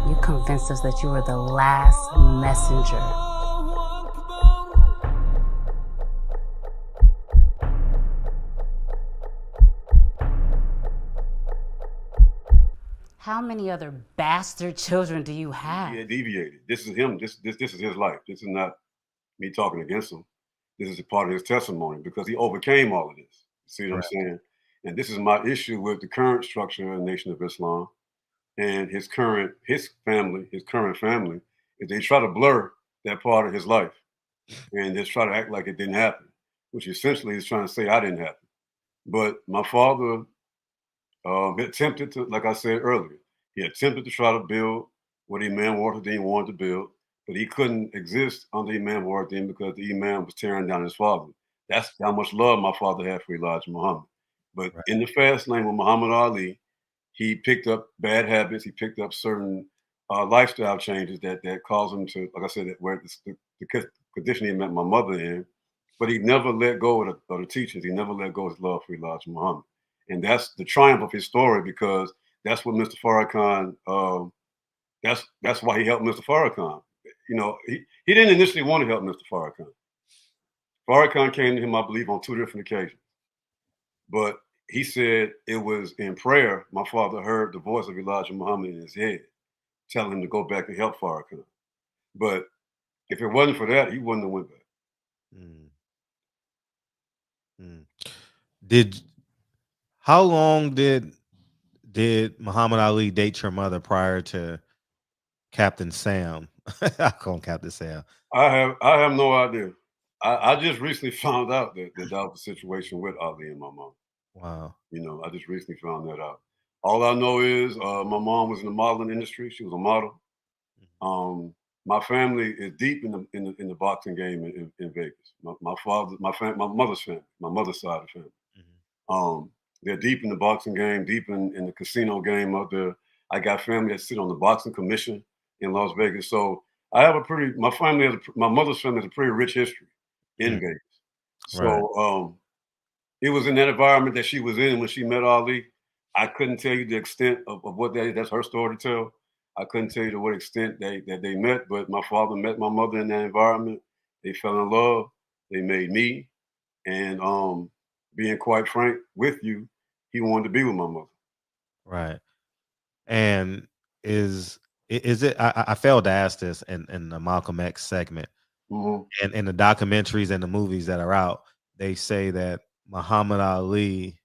You convinced us that you were the last messenger. How many other bastard children do you have? He had deviated. This is him. This is his life. This is not me talking against him. This is a part of his testimony because he overcame all of this. See what I'm saying? And this is my issue with the current structure of the Nation of Islam and his current family, is they try to blur that part of his life and just try to act like it didn't happen, which essentially is trying to say I didn't happen. But my father attempted to, like I said earlier, he attempted to try to build what Imam Wahiduddin wanted to build, but he couldn't exist under Imam Wahiduddin because the Imam was tearing down his father. That's how much love my father had for Elijah Muhammad. But in the fast lane with Muhammad Ali, he picked up bad habits. He picked up certain lifestyle changes that caused him to, like I said, where the condition he met my mother in. But he never let go of the teachings. He never let go of his love for Elijah Muhammad. And that's the triumph of his story because that's what Mr. Farrakhan, that's why he helped Mr. Farrakhan. He didn't initially want to help Mr. Farrakhan. Farrakhan came to him, I believe, on 2 different occasions. But he said it was in prayer, my father heard the voice of Elijah Muhammad in his head, telling him to go back and help Farrakhan. But if it wasn't for that, he wouldn't have went back. How long did Muhammad Ali date your mother prior to Captain Sam? I call him Captain Sam. I have no idea. I just recently found out that was the situation with Ali and my mom. Wow. I just recently found that out. All I know is my mom was in the modeling industry. She was a model. My family is deep in the boxing game in Vegas. My mother's family, my mother's side of the family. They're deep in the boxing game, deep in the casino game out there. I got family that sit on the boxing commission in Las Vegas. So I have my mother's family has a pretty rich history in Vegas. So it was in that environment that she was in when she met Ali. I couldn't tell you the extent of what that is. That's her story to tell. I couldn't tell you to what extent that they met, but my father met my mother in that environment. They fell in love. They made me. And being quite frank with you, he wanted to be with my mother. Right. And is it I failed to ask this in the Malcolm X segment. And in the documentaries and the movies that are out, they say that Muhammad Ali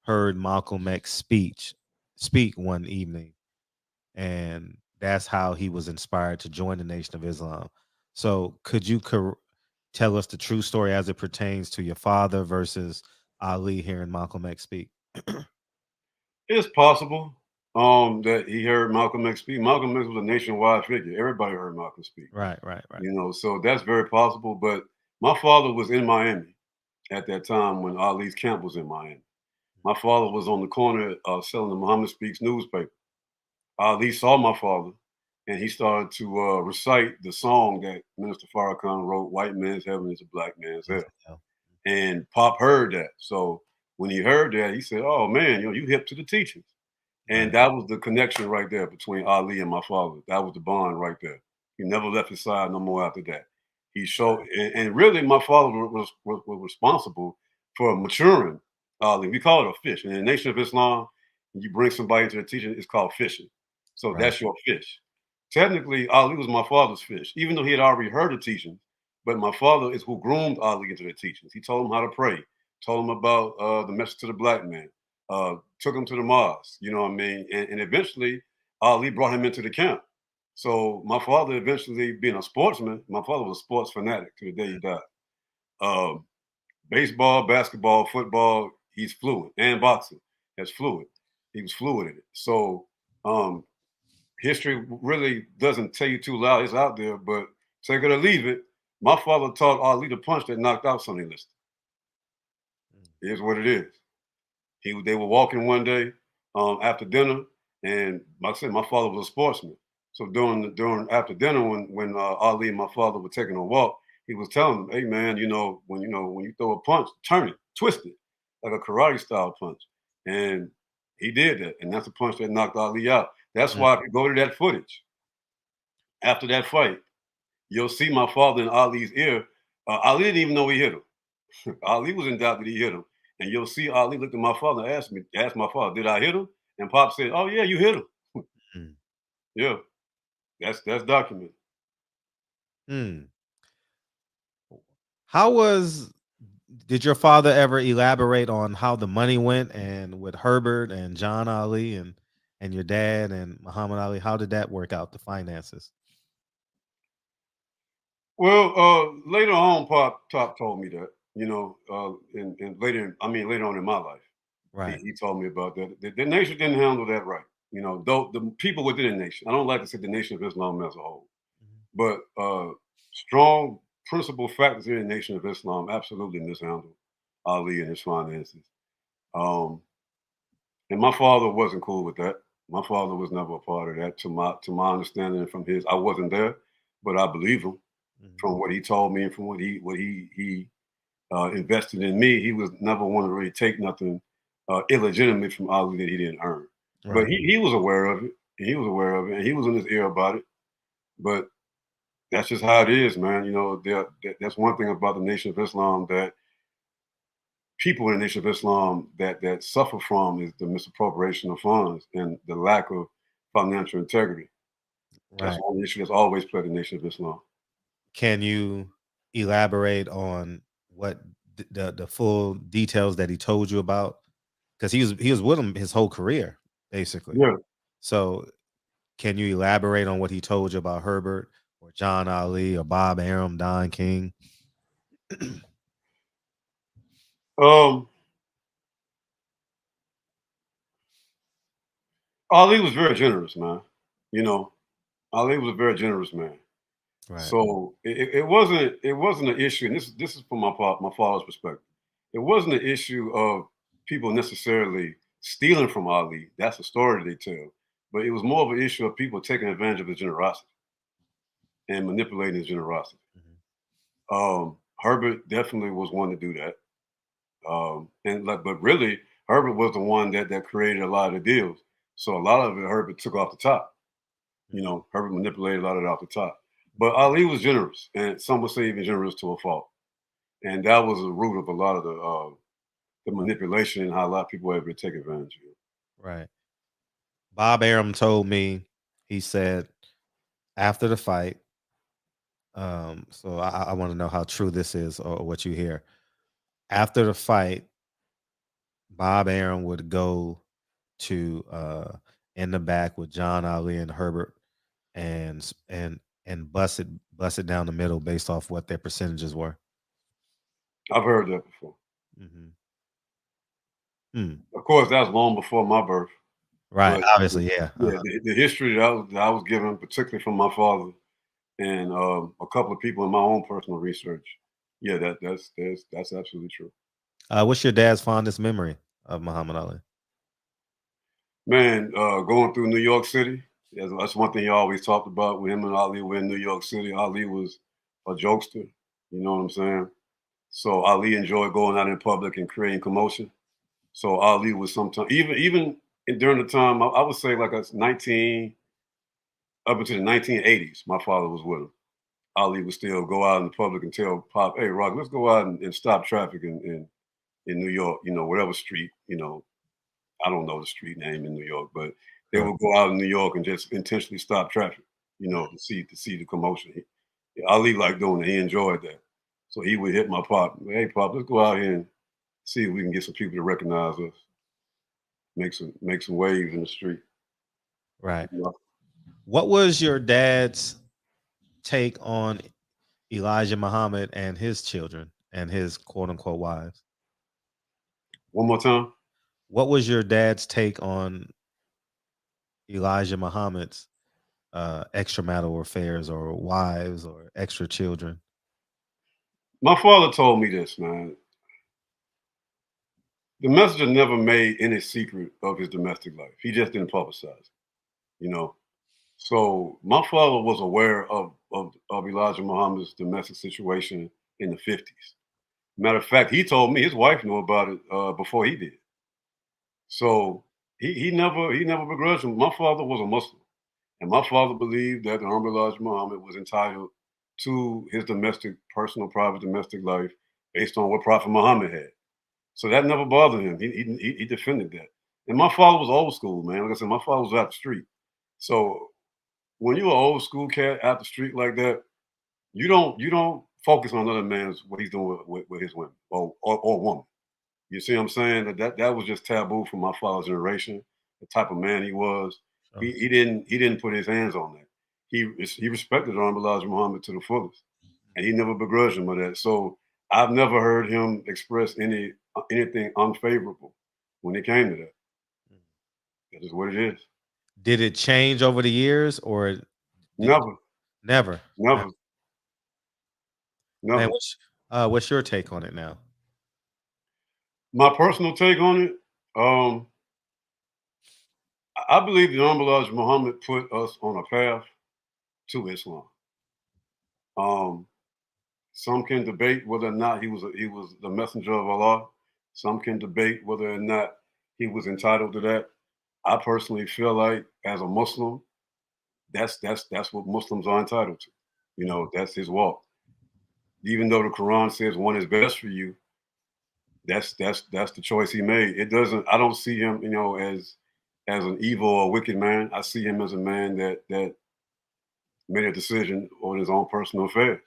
heard Malcolm X speak one evening, and that's how he was inspired to join the Nation of Islam. So could you tell us the true story as it pertains to your father versus Ali hearing Malcolm X speak? It's possible. that he heard Malcolm X speak. Malcolm X was a nationwide figure. Everybody heard Malcolm speak. Right. So that's very possible. But my father was in Miami at that time when Ali's camp was in Miami. My father was on the corner selling the Muhammad Speaks newspaper. Ali saw my father, and he started to recite the song that Minister Farrakhan wrote, "White Man's Heaven is a Black Man's Hell." And Pop heard that. So when he heard that, he said, "Oh man, you hip to the teachings." And that was the connection right there between Ali and my father. That was the bond right there. He never left his side no more after that. He showed, and really, my father was responsible for maturing Ali. We call it a fish. In the Nation of Islam, when you bring somebody into the teaching, it's called fishing. So that's your fish. Technically, Ali was my father's fish, even though he had already heard the teachings. But my father is who groomed Ali into the teachings. He told him how to pray, told him about the message to the black man, took him to the mosque, you know what I mean? And eventually, Ali brought him into the camp. So my father eventually, being a sportsman, my father was a sports fanatic to the day he died. Baseball, basketball, football, he's fluent, and boxing, that's fluid. He was fluid in it. So history really doesn't tell you too loud. It's out there, but take it or leave it. My father taught Ali the punch that knocked out Sonny Liston. Here's what it is. They were walking one day after dinner, and like I said, my father was a sportsman. So during after dinner, when Ali and my father were taking a walk, he was telling them, "Hey man, when you throw a punch, turn it, twist it, like a karate style punch." And he did that, and that's the punch that knocked Ali out. That's why if you go to that footage after that fight, you'll see my father in Ali's ear. Ali didn't even know he hit him. Ali was in doubt that he hit him. And you'll see Ali looked at my father and asked my father, "Did I hit him?" And Pop said, "Oh yeah, you hit him." Yeah, that's documented. Did your father ever elaborate on how the money went and with Herbert and John Ali and your dad and Muhammad Ali? How did that work out, the finances? Well, later on, Pop told me that, and later on in my life, Right. he told me about that. The nation didn't handle that right. Though the people within the nation, I don't like to say the Nation of Islam as a whole, but strong principal factors in the Nation of Islam absolutely mishandled Ali and his finances. And my father wasn't cool with that. My father was never a part of that. To my understanding, from his, I wasn't there, but I believe him from what he told me and from what he invested in me. He was never one to really take nothing illegitimate from Ali that he didn't earn. Right. But he was aware of it. And he was aware of it, and he was in his ear about it. But that's just how it is, man. That's one thing about the Nation of Islam that people in the Nation of Islam that suffer from is the misappropriation of funds and the lack of financial integrity. That's Right. one issue that's always plagued the Nation of Islam. Can you elaborate on what the full details that he told you about? Because he was with him his whole career, basically. Yeah. So can you elaborate on what he told you about Herbert or John Ali or Bob Arum, Don King? Ali was very generous, man. Ali was a very generous man. Right. So it wasn't an issue, and this is from my father's perspective. It wasn't an issue of people necessarily stealing from Ali. That's the story they tell. But it was more of an issue of people taking advantage of his generosity and manipulating his generosity. Herbert definitely was one to do that. But really, Herbert was the one that created a lot of the deals. So a lot of it, Herbert took off the top. Herbert manipulated a lot of it off the top. But Ali was generous, and some would say even generous to a fault. And that was the root of a lot of the manipulation and how a lot of people were able to take advantage of it. Right. Bob Arum told me, he said after the fight, so I want to know how true this is or what you hear. After the fight, Bob Arum would go to in the back with John Ali and Herbert and bust it down the middle based off what their percentages were. I've heard that before. Mm-hmm. Of course, that was long before my birth. Right. But Obviously, yeah. yeah, the history that I was given, particularly from my father and a couple of people in my own personal research, yeah, that's absolutely true. What's your dad's fondest memory of Muhammad Ali? Man, going through New York City, that's one thing he always talked about. When him and Ali were in New York City, Ali was a jokester. You know what I'm saying? So Ali enjoyed going out in public and creating commotion. So Ali was sometimes during the time I would say like a 19 up into the 1980s, my father was with him. Ali would still go out in the public and tell Pop, "Hey, Rock, let's go out and stop traffic in New York. You know, whatever street. You know, I don't know the street name in New York, but they Sure. would go out in New York and just intentionally stop traffic. You know, to see the commotion. Ali liked doing it. He enjoyed that. So he would hit my pop. Hey, Pop, let's go out here and see if we can get some people to recognize us. Make some waves in the street. Right. You know? What was your dad's take on Elijah Muhammad and his children and his quote unquote wives? One more time. What was your dad's take on Elijah Muhammad's extramarital affairs or wives or extra children? My father told me this, man. The messenger never made any secret of his domestic life. He just didn't publicize it, you know. So my father was aware of Elijah Muhammad's domestic situation in the 50s. Matter of fact, he told me his wife knew about it before he did. So he never begrudged him. My father was a Muslim, and my father believed that the Honorable Elijah Muhammad was entitled to his personal, private domestic life based on what Prophet Muhammad had. So that never bothered him. He defended that. And my father was old school, man. Like I said, my father was out the street. So when you're an old school cat out the street like that, you don't focus on another man's what he's doing with his women or woman. You see what I'm saying? That was just taboo for my father's generation. The type of man he was, Sure. he didn't put his hands on that. He respected Honorable Elijah Muhammad to the fullest, and he never begrudged him of that. So I've never heard him express anything unfavorable when it came to that. That is what it is. Did it change over the years or did, Never, never? never, Man, never. what's your take on it now? My personal take on it, I believe the Honorable Elijah Muhammad put us on a path to Islam. Um, some can debate whether or not he was the messenger of Allah. Some can debate whether or not he was entitled to that. I personally feel like, as a Muslim, that's what Muslims are entitled to. You know, that's his walk. Even though the Quran says one is best for you, that's the choice he made. It doesn't. I don't see him, you know, as an evil or wicked man. I see him as a man that made a decision on his own personal affairs.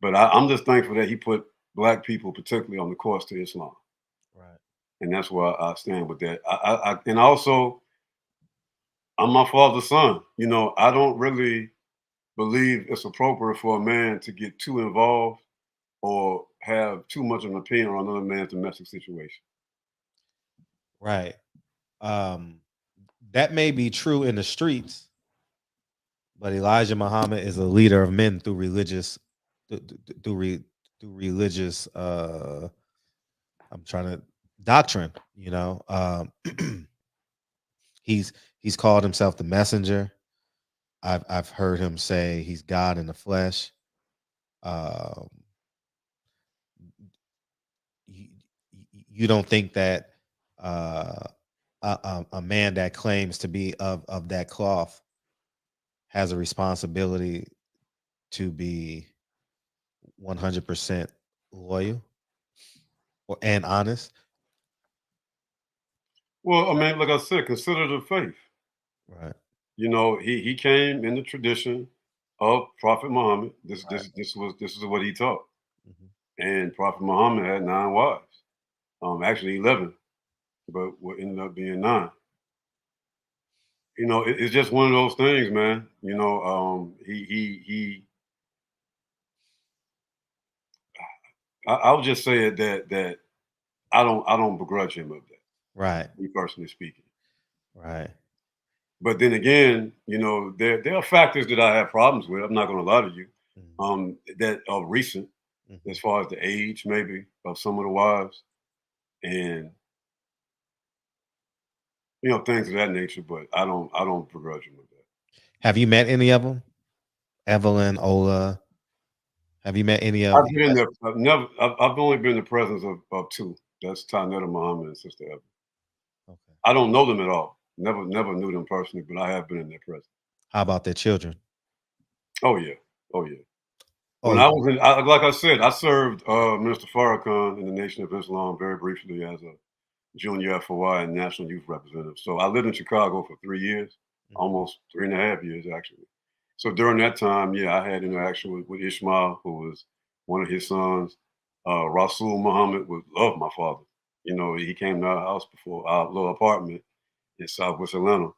But I'm just thankful that he put black people, particularly, on the course to Islam, Right. and that's why I stand with that. And also, I'm my father's son. You know, I don't really believe it's appropriate for a man to get too involved or have too much of an opinion on another man's domestic situation. Right. Um, that may be true in the streets, but Elijah Muhammad is a leader of men through religious, through, through, through re- through religious. I'm trying to doctrine. You know, he's he's called himself the messenger. I've heard him say he's God in the flesh. Um, you, you don't think that a man that claims to be of that cloth has a responsibility to be 100% loyal and honest? Well, I mean, like I said, consider the faith. Right. You know, he came in the tradition of Prophet Muhammad. Right. This is what he taught. Mhm. And Prophet Muhammad had 9 wives. Actually 11, but what ended up being 9. You know, it's just one of those things, man. You know, I'll just say it that I don't begrudge him of that. Right. Me personally speaking. Right. But then again, you know, there are factors that I have problems with. I'm not going to lie to you. That are recent, as far as the age, maybe, of some of the wives, and you know, things of that nature. But I don't begrudge them with that. Have you met any of them? Evelyn, Ola. Have you met any of? I've been there. I've never. I've only been in the presence of two. That's Tanetta Muhammad and Sister Evelyn. Okay. I don't know them at all. Never knew them personally, but I have been in their presence. How about their children? Oh yeah. Oh yeah. Oh, When I was in, like I said, I served Minister Farrakhan in the Nation of Islam very briefly as a junior FOI and national youth representative. So I lived in Chicago for 3 years, almost 3.5 years actually. So during that time, yeah, I had interaction with Ishmael, who was one of his sons. Rasul Muhammad would love my father. You know, he came to our house before, our little apartment in Southwest Atlanta.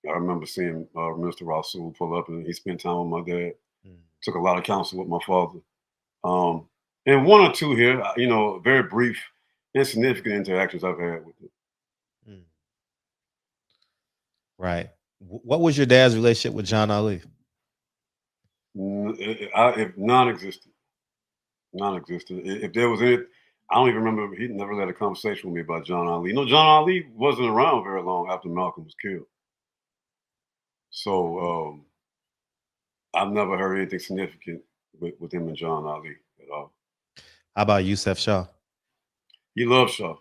I remember seeing Mr. Rasul pull up, and he spent time with my dad. Took a lot of counsel with my father. And one or two here, you know, very brief, insignificant interactions I've had with him. Right. What was your dad's relationship with John Ali? If non-existent, non-existent. If there was any, I don't even remember. He never had a conversation with me about John Ali. You know, John Ali wasn't around very long after Malcolm was killed. So I've never heard anything significant with him and John Ali at all. How about Yusef Shaw? He loved Shaw.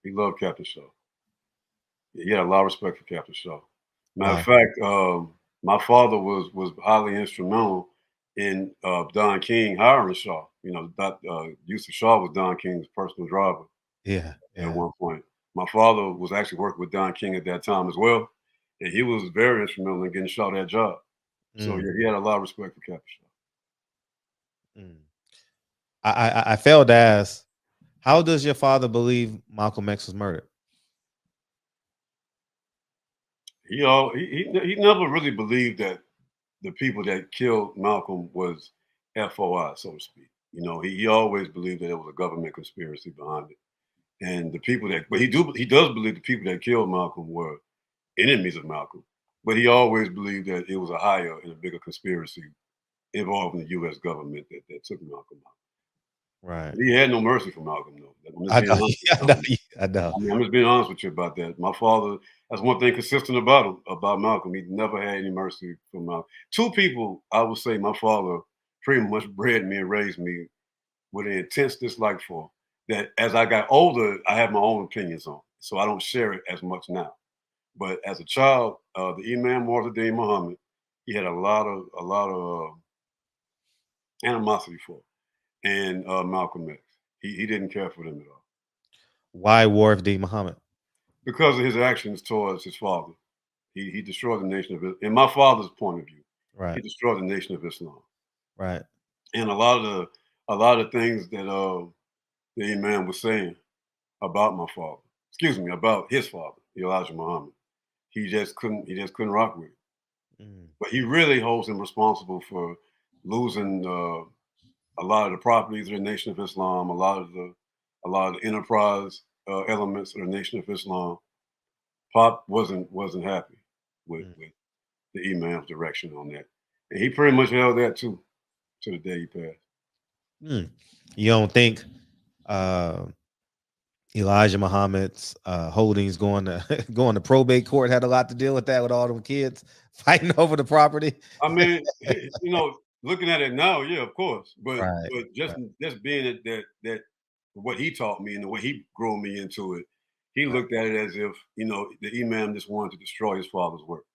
He loved Captain Shaw. He had a lot of respect for Captain Shaw. Matter of fact, my father was highly instrumental in Don King hiring Shaw. You know, that Yusef Shaw was Don King's personal driver. Yeah. At one point. My father was actually working with Don King at that time as well, and he was very instrumental in getting Shaw that job. So yeah, he had a lot of respect for Captain Shaw. I failed to ask, how does your father believe Malcolm X was murdered? He never really believed that the people that killed Malcolm was FOI, so to speak. You know, he always believed that it was a government conspiracy behind it. And the people that, but he does believe the people that killed Malcolm were enemies of Malcolm. But he always believed that it was a higher and a bigger conspiracy involving the U.S. government that took Malcolm out. Right. He had no mercy for Malcolm, though. I know. I know. I mean, I'm just being honest with you about that. My father, that's one thing consistent about him, about Malcolm. He never had any mercy for Malcolm. Two people, I would say, my father pretty much bred me and raised me with an intense dislike for. That as I got older, I have my own opinions on, so I don't share it as much now. But as a child, the Imam Muhammad Muhammad, he had a lot of animosity for, and Malcolm X. He didn't care for them at all. Why Warif D. Muhammad? Because of his actions towards his father. He destroyed the nation of Islam. In my father's point of view, Right. he destroyed the nation of Islam. Right. And a lot of things that the Imam was saying about my father, about his father, Elijah Muhammad, he just couldn't rock with it. But he really holds him responsible for losing a lot of the properties of the Nation of Islam, a lot of the enterprise elements of the Nation of Islam. Pop wasn't happy with the Imam's direction on that, and he pretty much held that too to the day he passed. You don't think Elijah Muhammad's holdings going to probate court had a lot to deal with that, with all them kids fighting over the property? I mean, you know, looking at it now, yeah, of course, but Right. just being that what he taught me and the way he grew me into it, he looked at it as if, you know, the Imam just wanted to destroy his father's work.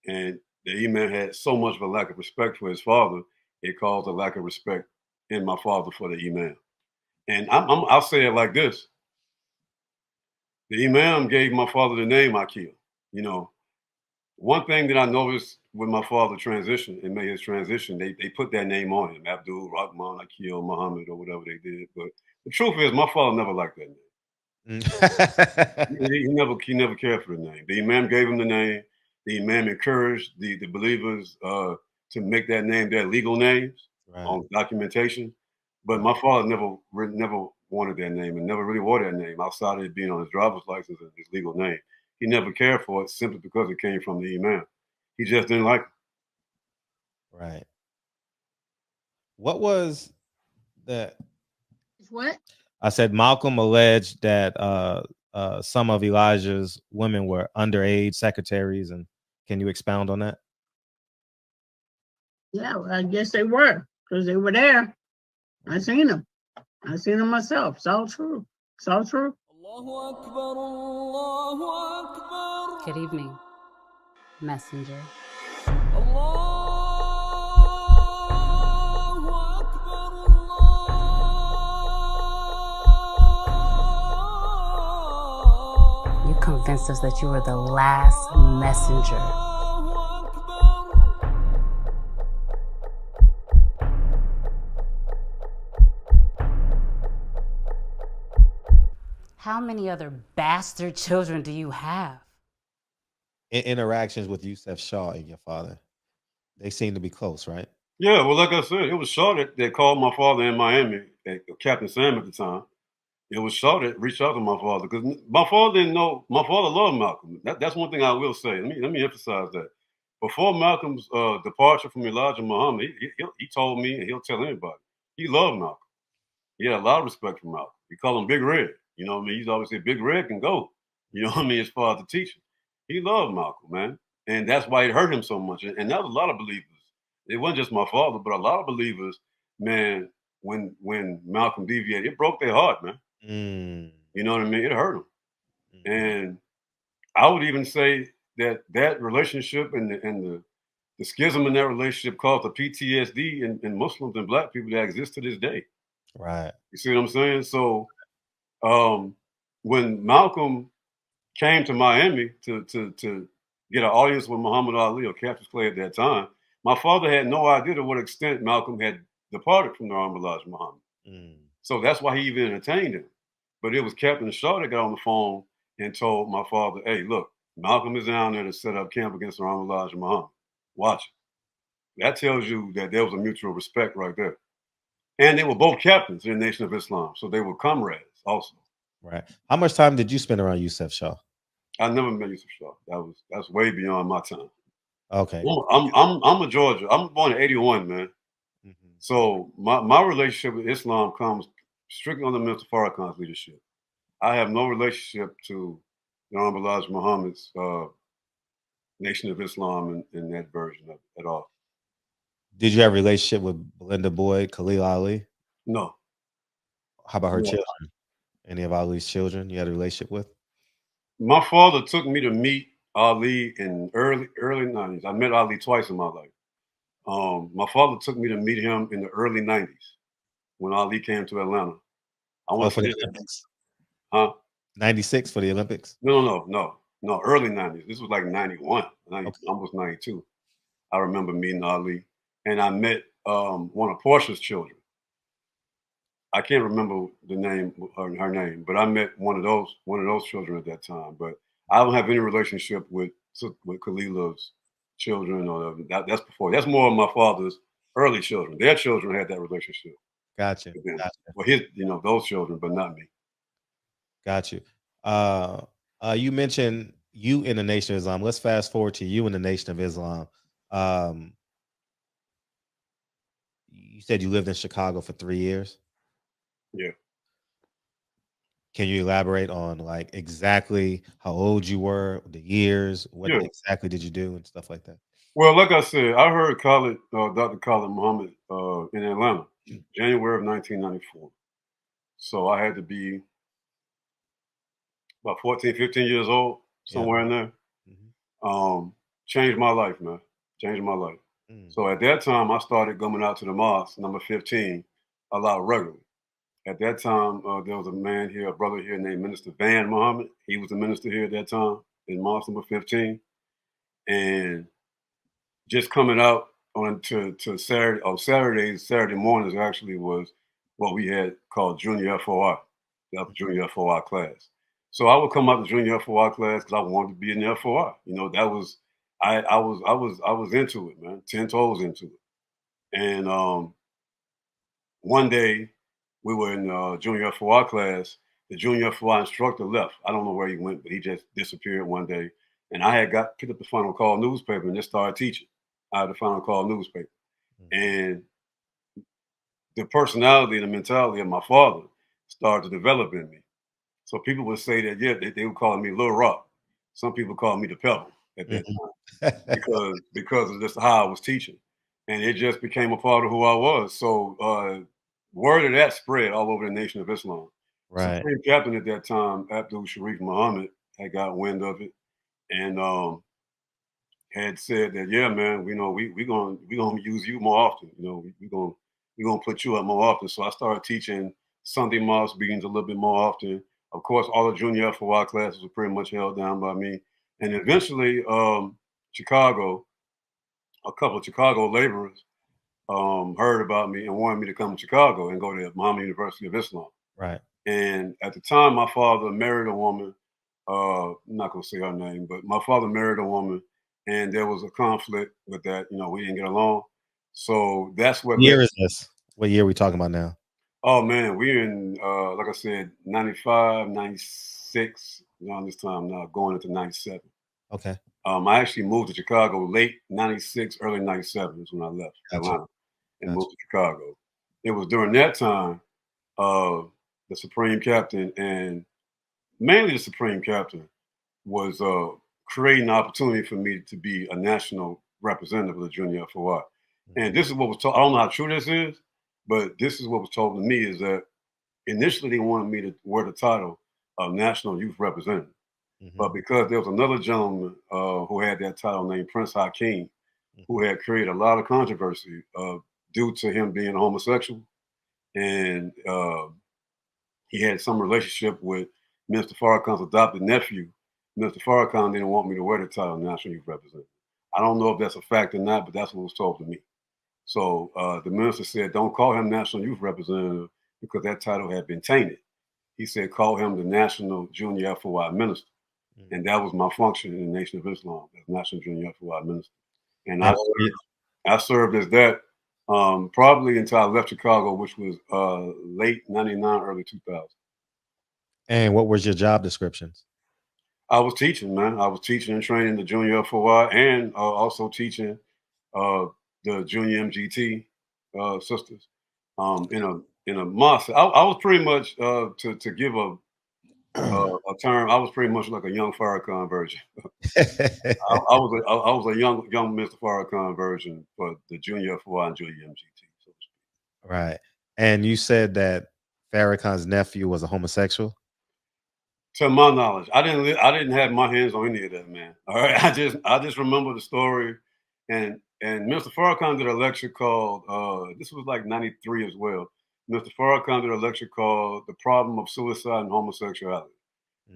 And the Imam had so much of a lack of respect for his father, it caused a lack of respect in my father for the Imam. And I'll say it like this: the Imam gave my father the name Akil. You know, one thing that I noticed when my father transitioned and made his transition, they put that name on him, Abdul Rahman Akil Muhammad or whatever they did. But the truth is, my father never liked that name. He never cared for the name. The Imam gave him the name. The Imam encouraged the believers to make that name their legal names on documentation. But my father never wanted that name and never really wore that name outside of it being on his driver's license and his legal name. he never cared for it simply because it came from the imam. He just didn't like it. Right. What was that? What? I said Malcolm alleged that some of Elijah's women were underage secretaries, and can you expound on that? Yeah, well, I guess they were because they were there. I seen them. I seen them myself. It's all true. It's all true. Good evening, messenger. You convinced us that you were the last messenger. How many other bastard children do you have? Interactions with Yusef Shaw and your father, they seem to be close, right? Yeah, well, like I said, it was Shaw that called my father in Miami, Captain Sam at the time. It was Shaw that reached out to my father because my father didn't know. My father loved Malcolm. That's one thing I will say. Let me emphasize that. Before Malcolm's departure from Elijah Muhammad, he told me, and he'll tell anybody, he loved Malcolm. He had a lot of respect for Malcolm. He called him Big Red. You know what I mean? He's always said Big Red can go. You know what I mean? As far as the teaching, he loved Malcolm, man, and that's why it hurt him so much. And that was a lot of believers. It wasn't just my father, but a lot of believers, man. When Malcolm deviated, it broke their heart, man. You know what I mean? It hurt them. And I would even say that relationship and the schism in that relationship caused the PTSD in Muslims and Black people that exist to this day. Right. You see what I'm saying? So when Malcolm came to Miami to get an audience with Muhammad Ali or Cassius Clay at that time, my father had no idea to what extent Malcolm had departed from the arm of Elijah Muhammad. So that's why he even entertained him. But it was Captain Shaw that got on the phone and told my father, hey, look, Malcolm is down there to set up camp against the arm of Elijah Muhammad. Watch it. That tells you that there was a mutual respect right there. And they were both captains in the Nation of Islam. So they were comrades also. Right. How much time did you spend around Yusef Shaw? I never met Yusef Shaw. That's way beyond my time. Okay. I'm a Georgia. I'm born in '81, man. So my relationship with Islam comes strictly under Mr. Farrakhan's leadership. I have no relationship to the Honorable Elijah Muhammad's Nation of Islam in that version of it at all. Did you have a relationship with Belinda Boyd, Khalil Ali? No. How about her children? Any of Ali's children you had a relationship with? My father took me to meet Ali in early 90s. I met Ali twice in my life. My father took me to meet him in the early 90s when Ali came to Atlanta. I want for to the say Olympics? Huh? 96 for the Olympics? No, early 90s. This was like 91, almost 92. I remember meeting Ali, and I met one of Portia's children. I can't remember the name, her name, but I met one of those children at that time. But I don't have any relationship with Khalila's children, or that's before. That's more of my father's early children. Their children had that relationship. Gotcha. Well, his, those children, but not me. Got you. You mentioned you in the Nation of Islam. Let's fast forward to you in the Nation of Islam. You said you lived in Chicago for 3 years. Yeah. Can you elaborate on like exactly how old you were, the years, what exactly did you do and stuff like that? Well, like I said, I heard Dr. Khalid Muhammad in Atlanta, January of 1994. So I had to be about 14, 15 years old, somewhere in there. Changed my life, man. Changed my life. So at that time, I started going out to the mosque, number 15, a lot regularly. At that time, there was a man here, a brother here named Minister Van Muhammad. He was the minister here at that time in mosque number 15. And just coming out on to Saturday mornings actually was what we had called junior FOI. That was junior FOI class. So I would come out to junior FOI class because I wanted to be in the FOI. That was I was into it, man, 10 toes into it. And one day we were in junior FOI class the junior FY instructor left. I don't know where he went, but he just disappeared one day. And I had picked up the Final Call newspaper and just started teaching. I had the Final Call newspaper. And the personality and the mentality of my father started to develop in me. So people would say that, yeah, they would call me Little Rock. Some people called me the Pebble at that time because of just how I was teaching. And it just became a part of who I was. So word of that spread all over the Nation of Islam. Right. Supreme Captain at that time, Abdul Sharif Muhammad, had got wind of it and had said that, yeah, man, we gonna use you more often. You know, we gonna put you up more often. So I started teaching Sunday mosque meetings a little bit more often. Of course, all the junior FOI classes were pretty much held down by me. And eventually, Chicago, a couple of Chicago laborers heard about me and wanted me to come to Chicago and go to Muhammad University of Islam. Right. And at the time, my father married a woman. I'm not gonna say her name, but my father married a woman, and there was a conflict with that. You know, we didn't get along. So that's what What year is this? What year are we talking about now? Oh man, we're in like I said, 95, 96, around this time now, going into 97. Okay. I actually moved to Chicago late 96, early 97 is when I left Atlanta and moved to Chicago. It was during that time, the Supreme Captain and mainly the Supreme Captain was creating an opportunity for me to be a national representative of the Junior FOI. And this is what was told. I don't know how true this is, but this is what was told to me is that initially they wanted me to wear the title of National Youth Representative. But because there was another gentleman who had that title named Prince Hakeem, who had created a lot of controversy due to him being a homosexual. And he had some relationship with Mr. Farrakhan's adopted nephew. Mr. Farrakhan didn't want me to wear the title National Youth Representative. I don't know if that's a fact or not, but that's what was told to me. So the minister said, don't call him National Youth Representative because that title had been tainted. He said, call him the National Junior FOI Minister. And that was my function in the Nation of Islam as National Junior FOI Minister. And I served as that probably until I left Chicago, which was late 99, early 2000. And what was your job descriptions? I was teaching, man. I was teaching and training the Junior FOI and also teaching the Junior MGT sisters in a mosque. I was pretty much to give a term. I was pretty much like a young Farrakhan version. I was a young Mr. Farrakhan version for the Junior FOI and Junior MGT. So to speak. Right. And you said that Farrakhan's nephew was a homosexual? To my knowledge, I didn't have my hands on any of that, man. All right, I just remember the story, and Mr. Farrakhan did a lecture called this was like 93 as well. Mr. Farrakhan did a lecture called "The Problem of Suicide and Homosexuality."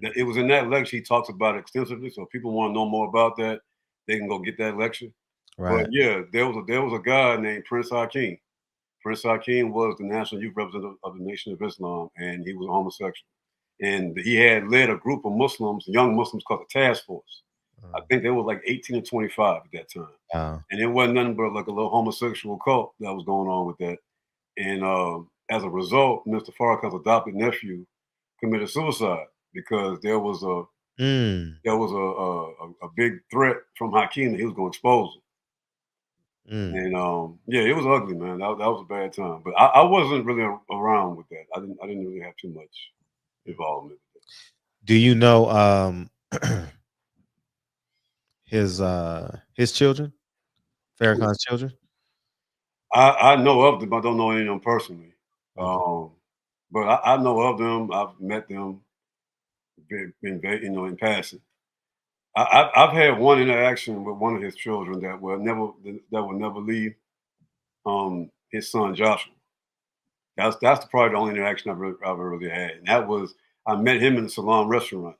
It was in that lecture he talks about it extensively. So if people want to know more about that, they can go get that lecture. Right. But yeah, there was a guy named Prince Hakeem. Prince Hakeem was the national youth representative of the Nation of Islam, and he was a homosexual. And he had led a group of Muslims, young Muslims, called the Task Force. I think they were like 18 to 25 at that time. And it wasn't nothing but like a little homosexual cult that was going on with that. And as a result, Mr. Farrakhan's adopted nephew committed suicide because there was a big threat from Hakeem that he was going to expose him. And yeah, it was ugly, man. That was a bad time. But I wasn't really around with that. I didn't really have too much involvement. Do you know his children? Farrakhan's children? I know of them. I don't know any of them personally. But I know of them. I've met them in passing. I've had one interaction with one of his children that will never leave. His son Joshua. That's probably the only interaction I've ever really had. And that was I met him in the Salon restaurant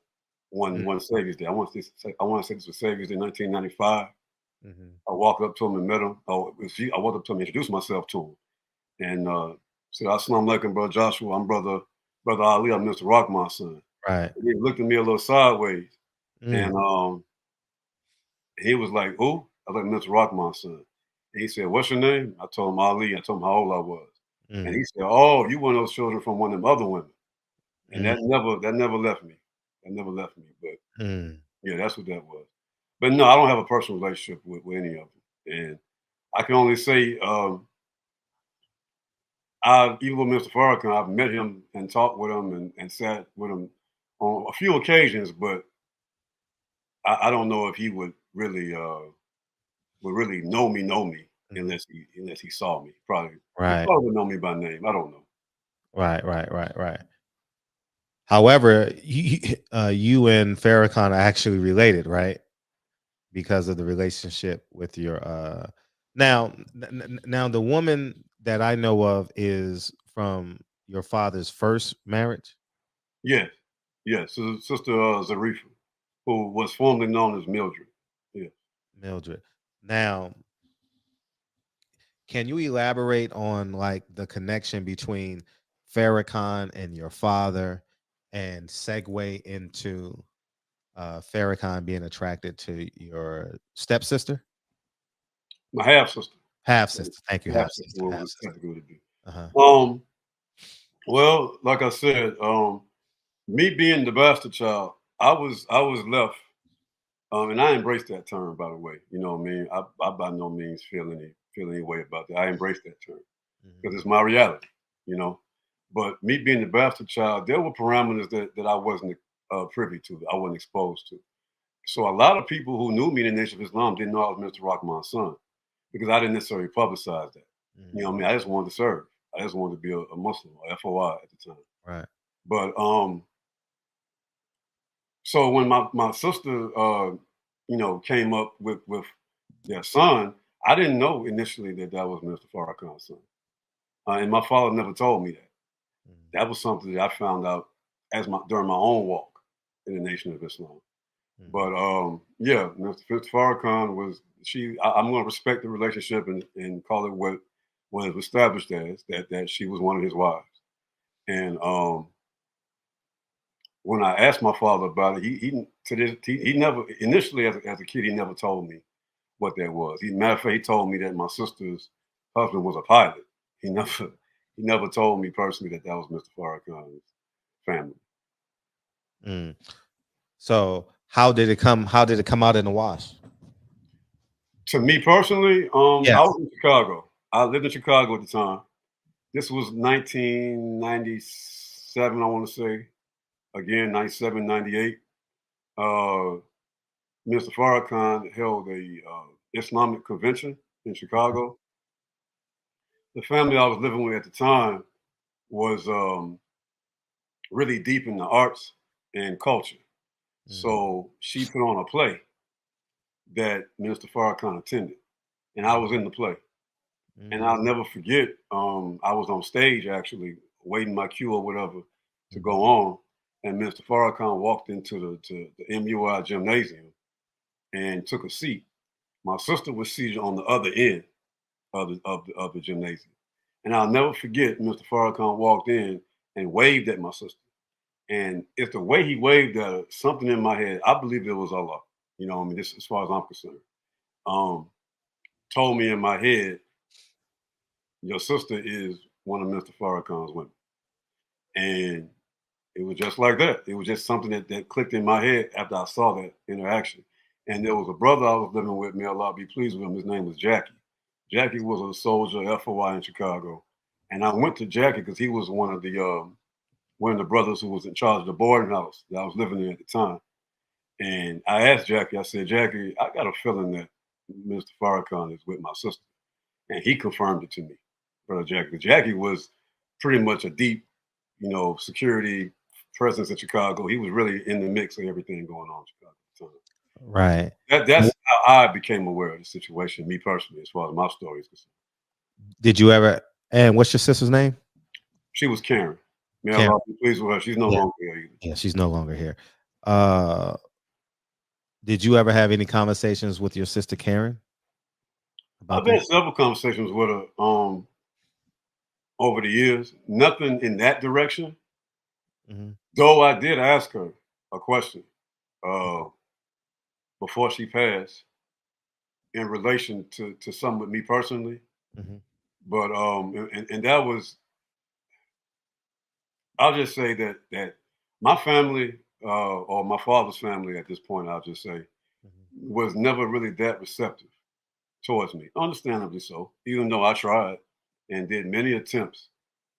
one Savior's Day. I want to say this was Savior's Day 1995. I walked up to him and met him. I walked up to him and introduced myself to him. And said, Assalamu alaikum, brother Joshua. I'm brother Ali. I'm Mr. Rockman's son. Right. And he looked at me a little sideways. And he was like, who? I was like, Mr. Rockman's son. And he said, what's your name? I told him Ali. I told him how old I was. And he said, oh, you one of those children from one of them other women. and that never left me. That never left me. But yeah, that's what that was. But no, I don't have a personal relationship with any of them, and I can only say, even with Mr. Farrakhan, I've met him and talked with him and sat with him on a few occasions, but I don't know if he would really know me unless he saw me. He Right. probably would know me by name. I don't know. Right. However, you and Farrakhan are actually related, right? Because of the relationship with your now the woman that I know of is from your father's first marriage. Yes, yes. So Sister Zarifa, who was formerly known as Mildred. Yeah. Mildred. Now, can you elaborate on like the connection between Farrakhan and your father and segue into Farrakhan being attracted to your stepsister? My half sister. Half sister. Thank you, Half half sister. sister. What Half was sister. technically to be. Uh-huh. Well, like I said, me being the bastard child, I was left, and I embraced that term, by the way. You know what I mean? I by no means feel any way about that. I embrace that term because it's my reality, you know. But me being the bastard child, there were parameters that I wasn't privy to, that I wasn't exposed to. So a lot of people who knew me in the Nation of Islam didn't know I was Mr. Rahman's son because I didn't necessarily publicize that. You know what I mean? I just wanted to serve. I just wanted to be a Muslim, a FOI at the time. Right. But so when my sister came up with their son, I didn't know initially that was Mr. Farrakhan's son, and my father never told me that. That was something that I found out during my own walk in the Nation of Islam. But yeah, Mr. Farrakhan was I'm going to respect the relationship and call it what it was established as that she was one of his wives. And when I asked my father about it, he never initially as a kid he never told me what that was. Matter of fact, he told me that my sister's husband was a pilot. He never told me personally that was Mr. Farrakhan's family. So how did it come out in the wash? To me personally, Yes. I was in Chicago. I lived in Chicago at the time. This was 1997, I want to say. Again, 97, 98. Mr. Farrakhan held a Islamic convention in Chicago. The family I was living with at the time was really deep in the arts and culture. So she put on a play that Mr. Farrakhan attended, and I was in the play. And I'll never forget, I was on stage actually waiting my cue or whatever to go on, and Mr. Farrakhan walked into the MUI gymnasium and took a seat. My sister was seated on the other end of the gymnasium, and I'll never forget Mr. Farrakhan walked in and waved at my sister. And if the way he waved at her, something in my head, I believe it was Allah. You know, what I mean, this as far as I'm concerned, told me in my head, your sister is one of Mr. Farrakhan's women. And it was just like that. It was just something that clicked in my head after I saw that interaction. And there was a brother I was living with, may Allah be pleased with him. His name was Jackie. Jackie was a soldier, FOI in Chicago. And I went to Jackie because he was one of the brothers who was in charge of the boarding house that I was living in at the time. And I asked Jackie, I said, Jackie, I got a feeling that Mr. Farrakhan is with my sister. And he confirmed it to me, Brother Jackie. Jackie was pretty much a deep, security presence in Chicago. He was really in the mix of everything going on in Chicago at the time. Right. That's how I became aware of the situation, me personally, as far as my story is concerned. Did you ever? And what's your sister's name? She was Karen. May Karen. Allah be pleased with her. She's no longer here either. Yeah, she's no longer here. Did you ever have any conversations with your sister Karen? I've had several conversations with her over the years. Nothing in that direction. Though I did ask her a question before she passed in relation to something with me personally. But and that was, I'll just say that my family, or my father's family at this point, I'll just say, was never really that receptive towards me. Understandably so, even though I tried and did many attempts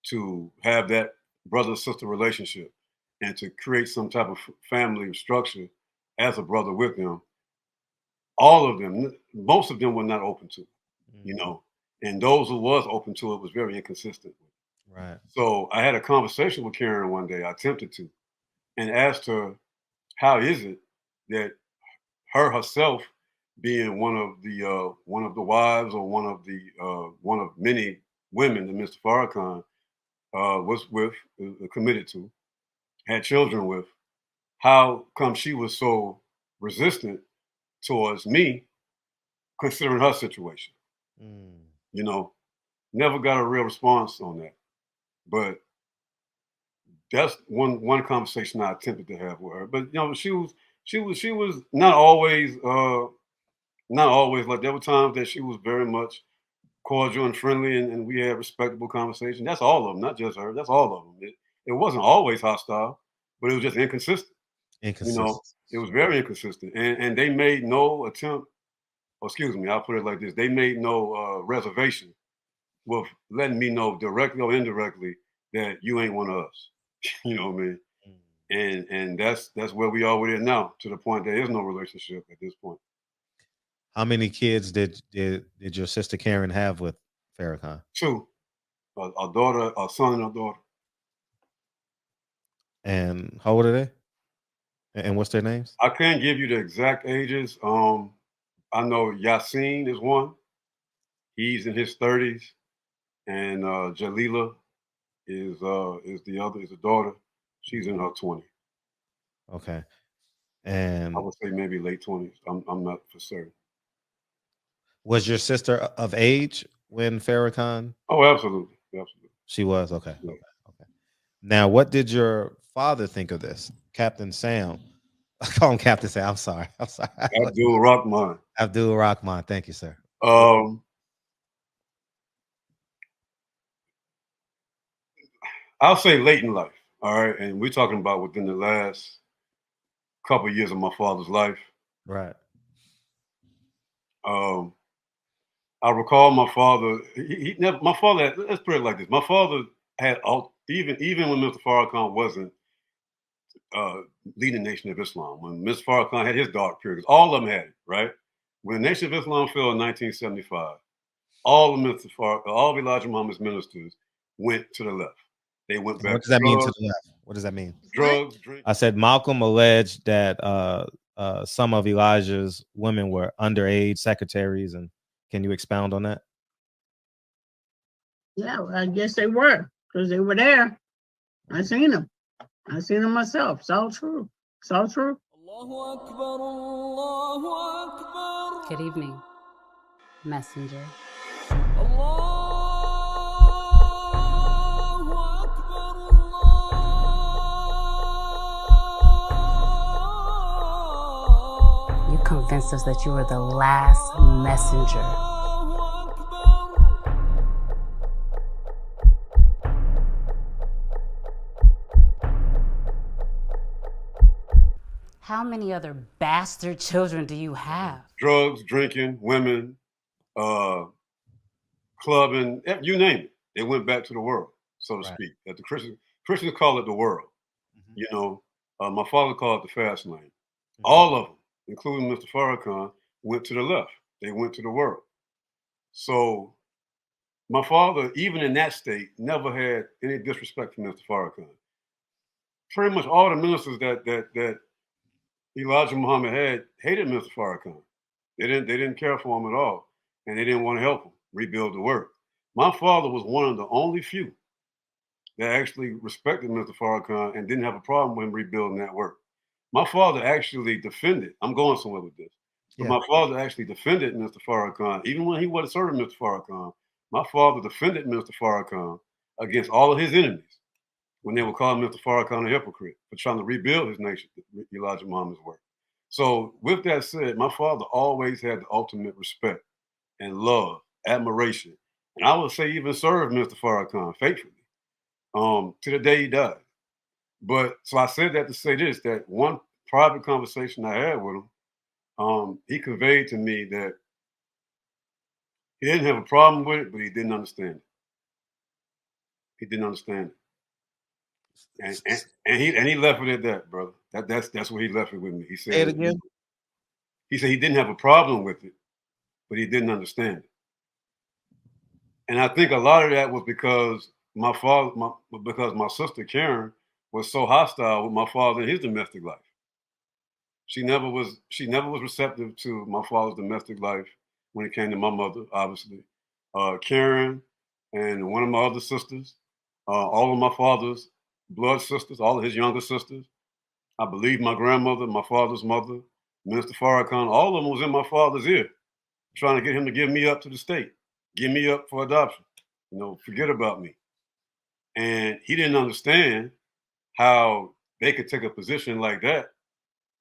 to have that brother-sister relationship and to create some type of family structure as a brother with them. All of them, most of them were not open to it, you know, and those who was open to it was very inconsistent. Right. So I had a conversation with Karen one day. I attempted to, and asked her, "How is it that her herself, being one of the wives or one of many women that Mr. Farrakhan was with, committed to, had children with, how come she was so resistant towards me, considering her situation?" You know, never got a real response on that. But that's one conversation I attempted to have with her. But you know, she was not always like. There were times that she was very much cordial and friendly, and we had respectable conversation. That's all of them, not just her. That's all of them. It wasn't always hostile, but it was just inconsistent. You know, Inconsistent. it was very inconsistent, and they made no attempt. Or excuse me, I'll put it like this: they made no reservation with letting me know directly or indirectly that you ain't one of us. You know what I mean? And that's where we are with it now. To the point there is no relationship at this point. How many kids did your sister Karen have with Farrakhan? Two, a daughter, a son, and a daughter. And how old are they? And what's their names? I can't give you the exact ages. I know Yasin is one. He's in his 30s, and Jalila is the other, is a daughter. She's in her 20s. Okay. I And would say maybe late 20s. I'm not for certain. was your sister of age when Farrakhan? Oh, absolutely, absolutely. She was. Okay. Yeah. Okay. Now, what did your father think of this, Captain Sam? I call him Captain Sam. I'm sorry. I'm sorry. Abdul Rahman. Abdul Rahman. Thank you, sir. I'll say late in life. All right, and we're talking about within the last couple of years of my father's life. Right. I recall my father. He never. My father. Let's put it like this. My father had even when Mr. Farrakhan wasn't leading the Nation of Islam. When Mr. Farrakhan had his dark periods, all of them had it. Right. When the Nation of Islam fell in 1975, all of Elijah Muhammad's ministers went to the left. They went back. What does that mean to the left? What does that mean? Drugs, drink. I said Malcolm alleged that some of Elijah's women were underage secretaries, and can you expound on that? Yeah, well, I guess they were, because they were there. I seen them. I seen them myself. It's all true. It's all true. Good evening, messenger. You convinced us that you were the last messenger. How many other bastard children do you have? Drugs, drinking, women, clubbing, you name it. They went back to the world, so to speak. That the Christians call it the world. You know, my father called it the fast lane. All of them, including Mr. Farrakhan, went to the left. They went to the world. So my father, even in that state, never had any disrespect for Mr. Farrakhan. Pretty much all the ministers that Elijah Muhammad had hated Mr. Farrakhan. They didn't care for him at all, and they didn't want to help him rebuild the work. My father was one of the only few that actually respected Mr. Farrakhan and didn't have a problem with him rebuilding that work. My father actually defended. I'm going somewhere with this. But my father actually defended Mr. Farrakhan, even when he wasn't serving Mr. Farrakhan. My father defended Mr. Farrakhan against all of his enemies when they were calling Mr. Farrakhan a hypocrite for trying to rebuild his nation, Elijah Muhammad's work. So with that said, my father always had the ultimate respect and love, admiration, and I would say even served Mr. Farrakhan faithfully to the day he died. But so I said that to say this, that one private conversation I had with him, he conveyed to me that he didn't have a problem with it, but he didn't understand it. He didn't understand it. And he left it at that, brother. That's where he left it with me. He Say it said again. he said he didn't have a problem with it, but he didn't understand it. And I think a lot of that was because because my sister Karen was so hostile with my father in his domestic life. She never was receptive to my father's domestic life when it came to my mother, obviously. Karen and one of my other sisters, all of my father's blood sisters, all of his younger sisters. I believe my grandmother, my father's mother, Minister Farrakhan, all of them was in my father's ear, trying to get him to give me up to the state, give me up for adoption. Forget about me. And he didn't understand how they could take a position like that,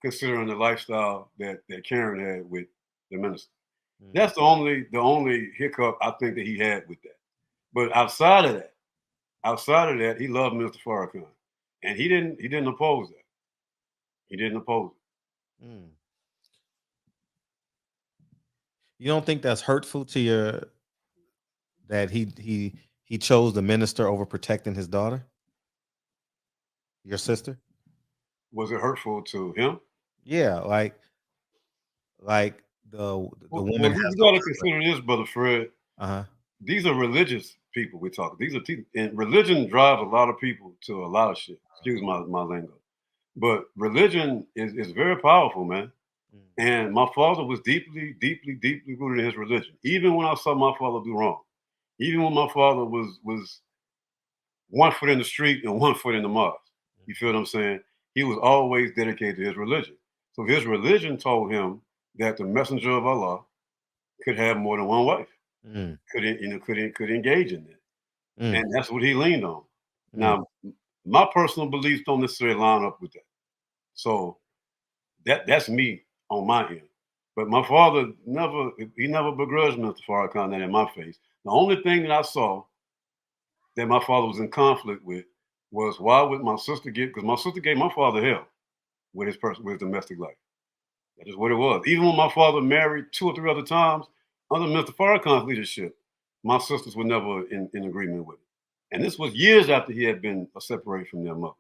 considering the lifestyle that Karen had with the minister. That's the only hiccup I think that he had with that. But outside of that, he loved Mr. Farrakhan, and he didn't oppose that. He didn't oppose it. You don't think that's hurtful to that he chose the minister over protecting his daughter, your sister? Was it hurtful to him? Yeah, like the Well, woman you has got to consider this, brother Fred. Uh-huh. These are religious people we're talking. These are people, and religion drives a lot of people to a lot of shit. Excuse my lingo, but religion is very powerful, man. And my father was deeply, deeply, deeply rooted in his religion. Even when I saw my father do wrong, even when my father was 1 foot in the street and 1 foot in the mosque, you feel what I'm saying? He was always dedicated to his religion. So his religion told him that the messenger of Allah could have more than one wife. Could engage in that. And that's what he leaned on. Now, my personal beliefs don't necessarily line up with that. So that's me on my end. But my father never begrudged Mr. Farrakhan that in my face. The only thing that I saw that my father was in conflict with was why would my sister because my sister gave my father hell with his domestic life. That is what it was. Even when my father married 2 or 3 other times under Mr. Farrakhan's leadership, my sisters were never in agreement with it. And this was years after he had been separated from their mother.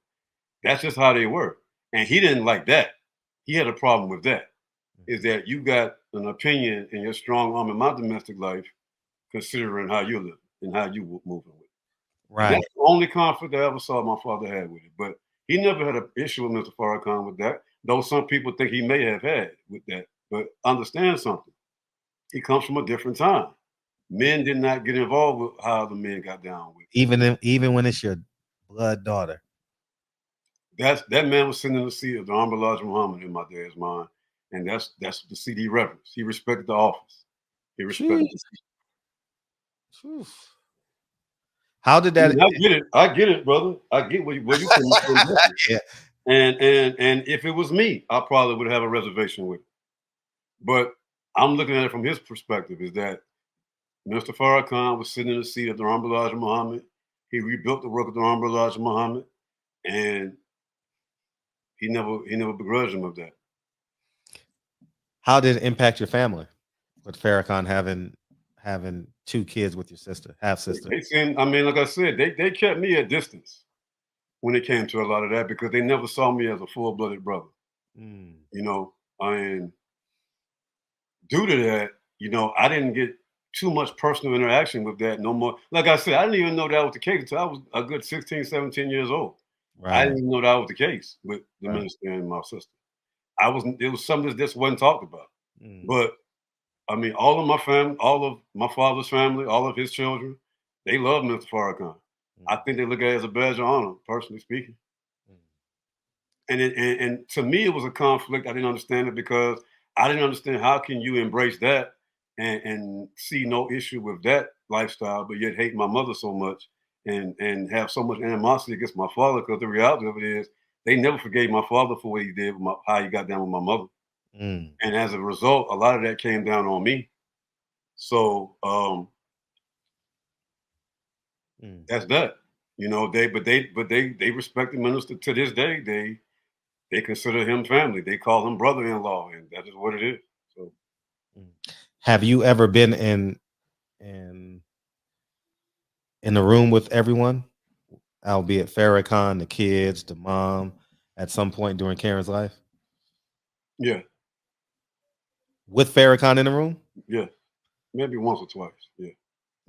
That's just how they were. And he didn't like that. He had a problem with that. Is that you got an opinion and you're strong arm in my domestic life, considering how you live and how you moving with it. Right. That's the only conflict I ever saw my father had with it. But he never had an issue with Mr. Farrakhan with that, though some people think he may have had with that. But understand something. He comes from a different time. Men did not get involved with how the men got down with it. Even when it's your blood daughter. That man was sitting in the seat of the Honorable Elijah Muhammad in my dad's mind. And that's the seat he reverenced. He respected the office. He respected the seat. How did that? I get it, brother. I get where you come from. Yeah. And if it was me, I probably would have a reservation with it. But I'm looking at it from his perspective, is that Mr. Farrakhan was sitting in the seat of the Honorable Elijah Muhammad. He rebuilt the work of the Honorable Elijah Muhammad, and he never begrudged him of that. How did it impact your family with Farrakhan having 2 kids with your sister, half sister? They seemed, I mean, like I said, they kept me at distance when it came to a lot of that because they never saw me as a full-blooded brother. And due to that, I didn't get too much personal interaction with that no more. Like I said, I didn't even know that was the case until I was a good 16, 17 years old. Right. I didn't even know that was the case with the minister and my sister. It was something that just wasn't talked about. But I mean, all of my family, all of my father's family, all of his children, they love Mr. Farrakhan. I think they look at it as a badge of honor, personally speaking. And to me, it was a conflict. I didn't understand it because I didn't understand how can you embrace that and see no issue with that lifestyle, but yet hate my mother so much and have so much animosity against my father. Because the reality of it is, they never forgave my father for what he did, how he got down with my mother. And as a result, a lot of that came down on me. So that's that. You know, they respect the minister to this day. They consider him family. They call him brother-in-law, and that is what it is. So, Have you ever been in the room with everyone, albeit Farrakhan, the kids, the mom, at some point during Karen's life? yeah, With Farrakhan in the room? yeah, maybe once or twice. Yeah.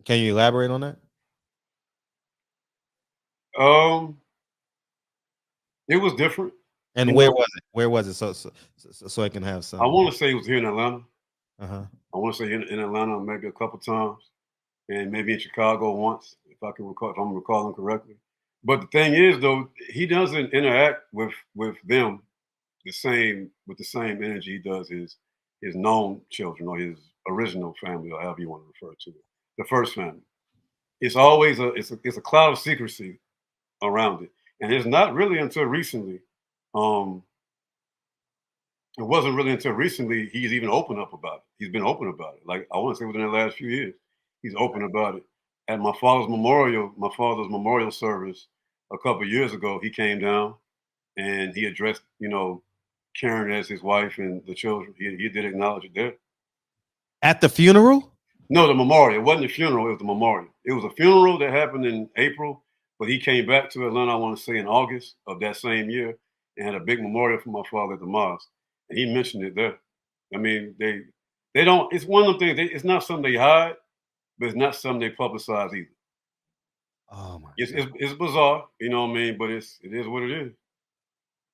Can you elaborate on that? Um, it was different. And You where know, was it? Where was it? So I can have I some. want to say it was here in Atlanta. Uh-huh. I want to say in Atlanta maybe a couple times, and maybe in Chicago once, if I can recall, if I'm recalling correctly. But the thing is, though, he doesn't interact with them the same energy he does his known children or his original family or however you want to refer to it, the first family. It's always it's a cloud of secrecy around it, and it's not really until recently. Um, it wasn't really until recently he's even open up about it. He's been open about it. Like I want to say within the last few years, he's open about it. At my father's memorial service a couple of years ago, he came down and he addressed, Karen as his wife and the children. He did acknowledge it there. At the funeral? No, the memorial. It wasn't a funeral. It was the memorial. It was a funeral that happened in April, but he came back to Atlanta, I want to say in August of that same year, and had a big memorial for my father at the mosque. And he mentioned it there. I mean, they don't. It's one of them things. It's not something they hide, but it's not something they publicize either. Oh my It's God. it's, it's bizarre, you know what I mean? But it is what it is.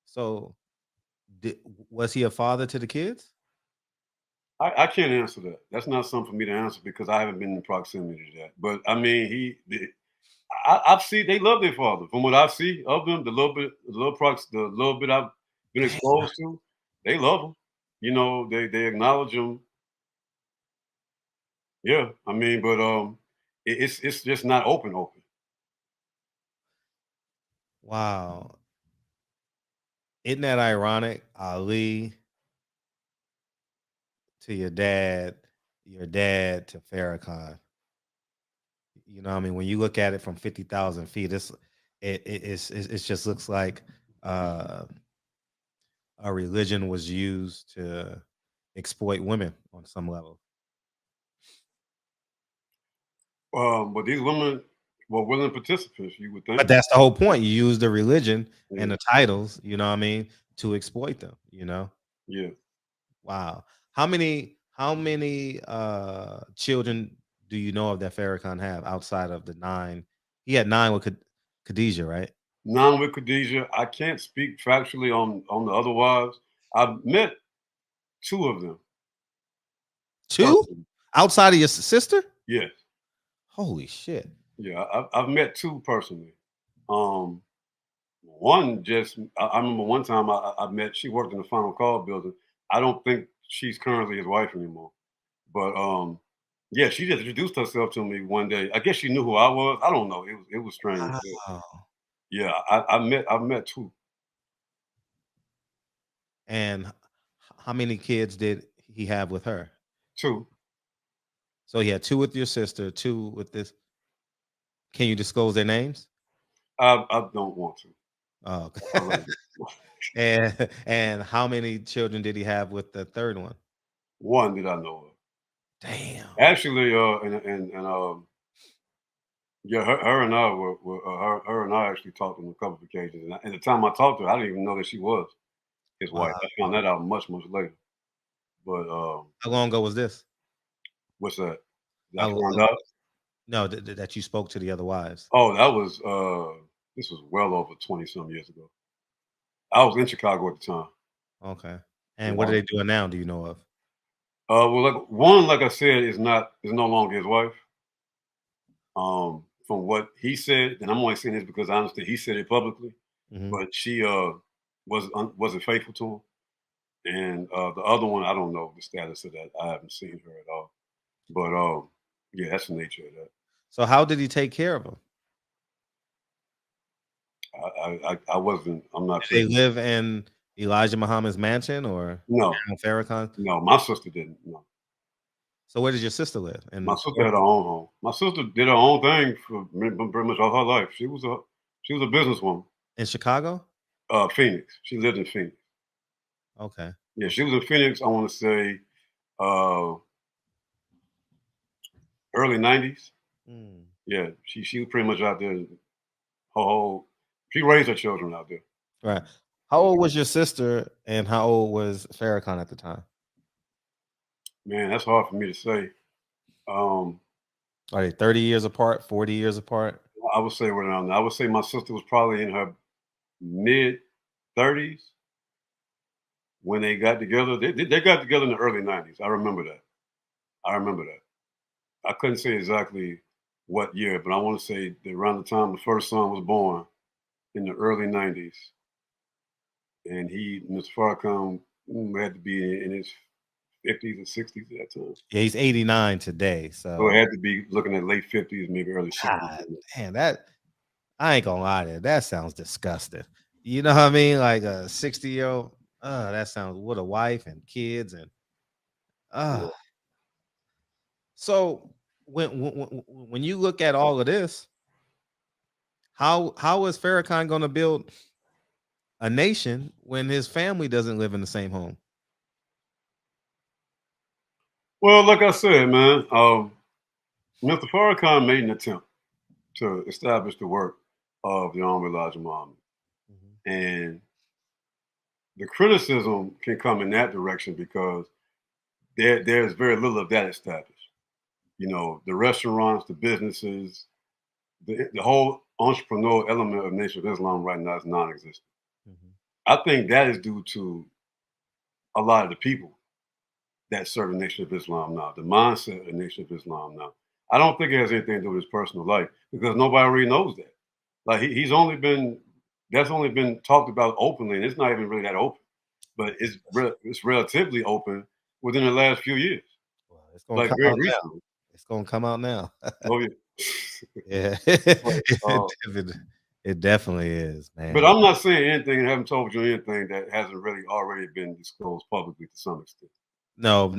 So did, was he a father to the kids? I can't answer that. That's not something for me to answer because I haven't been in proximity to that. But I mean, I've seen they love their father. From what I see of them, the little bit I've been Damn. exposed to, they love him. You know, they acknowledge him. Yeah, I mean, but it's just not open. Wow. Isn't that ironic? Ali to your dad to Farrakhan. You know what I mean? When you look at it from 50,000 feet, it just looks like uh, a religion was used to exploit women on some level. But these women were willing participants. You would But think. that's the whole point. You use the religion Yeah, and the titles, you know what I mean, to exploit them, you know? yeah. Wow. How many children do you know of that Farrakhan have outside of the 9? He had 9 with Khadijah, right? Non with Khadijah, I can't speak factually on the other wives. I've met two of them 2? personally. Outside of your sister? Yes, Holy shit. yeah. I've met two personally. Um, One just I remember one time I met. She worked in the Final Call building. I don't think she's currently his wife anymore. But yeah, she just introduced herself to me one day. I guess she knew who I was. I don't know. It was strange. But Wow. yeah, I've met two. And how many kids did he have with her? Two. So he had 2 with your sister, 2 with this. Can you disclose their names? I don't want to. Oh, I okay. really don't. and how many children did he have with the third one? One that I know of. Damn. Actually, yeah, her and I her and I actually talked on a couple of occasions. And the time I talked to her, I didn't even know that she was his wife. Wow. I found that out much later. But How long ago was this? what's that? Did I How find long out? no, that you spoke to the other wives? Oh, that was this was well over 20 some years ago. I was in Chicago at the time. Okay. Yeah. And what are they doing now, do you know of? Well, like I said, is no longer his wife. From what he said, and I'm only saying this because honestly, he said it publicly. Mhm. But she wasn't faithful to him. And the other one, I don't know the status of that. I haven't seen her at all. But yeah, that's the nature of that. So how did he take care of them? I wasn't. I'm not Did privy. they live in Elijah Muhammad's mansion or No, Farrakhan? no, my sister didn't. No. So where does your sister live? And My sister had her own home. My sister did her own thing for pretty much all her life. She was a businesswoman. in Chicago? Phoenix. She lived in Phoenix. Okay. Yeah, she was in Phoenix. I want to say uh, early '90s. Mm. Yeah, she was pretty much out there. Her whole she raised her children out there. Right. How old was your sister and how old was Farrakhan at the time? Man, that's hard for me to say. Are they 30 years apart, 40 years apart? I would say around. I would say my sister was probably in her mid 30s when they got together. They got together in the early '90s. I remember that. I couldn't say exactly what year, but I want to say that around the time the first son was born in the early '90s, and Mr. Farrakhan, had to be in his 50s and 60s at that time. Yeah, he's 89 today. So it So had to be looking at late 50s, maybe early 60s. God, man, that I ain't gonna lie to you, that sounds disgusting. You know what I mean? Like a 60-year-old. That sounds with a wife and kids and Yeah. so when you look at all of this, how is Farrakhan gonna build a nation when his family doesn't live in the same home? Well, like I said, man, Mr. Farrakhan made an attempt to establish the work of the Honorable Elijah Muhammad. And the criticism can come in that direction because there's very little of that established. You know, the restaurants, the businesses, the whole entrepreneurial element of Nation of Islam right now is non-existent. I think that is due to a lot of the people that serve the Nation of Islam now, the mindset of the Nation of Islam now. I don't think it has anything to do with his personal life because nobody really knows that. Like that's only been talked about openly, and it's not even really that open. But it's relatively open within the last few years, Well, it's gonna like come very out now. recently. It's gonna come out now. Oh yeah. Yeah, But, it definitely is, man. but I'm not saying anything and haven't told you anything that hasn't really already been disclosed publicly to some extent. No,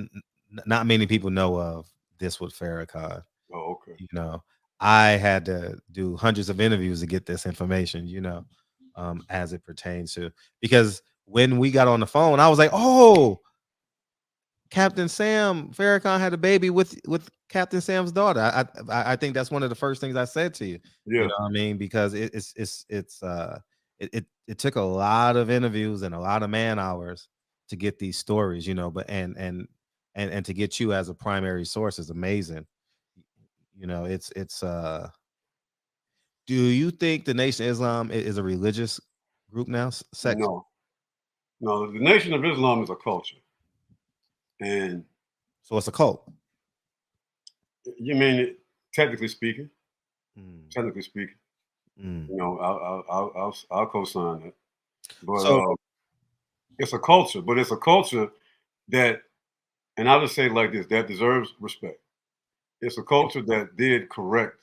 not many people know of this with Farrakhan. Oh, okay. You know, I had to do hundreds of interviews to get this information. As it pertains to because when we got on the phone, I was like, "Oh, Captain Sam Farrakhan had a baby with Captain Sam's daughter." I think that's one of the first things I said to you. You Yeah. know what I mean? Because it took a lot of interviews and a lot of man hours to get these stories, but and to get you as a primary source is amazing. It's do you think the Nation of Islam is a religious group now? Sex? No, no. The Nation of Islam is a culture, and So it's a cult. you mean it, technically speaking. Mm, Technically speaking, mm. I'll co-sign that. But So it's a culture, but it's a culture that, and I'll just say it like this, that deserves respect. It's a culture that did correct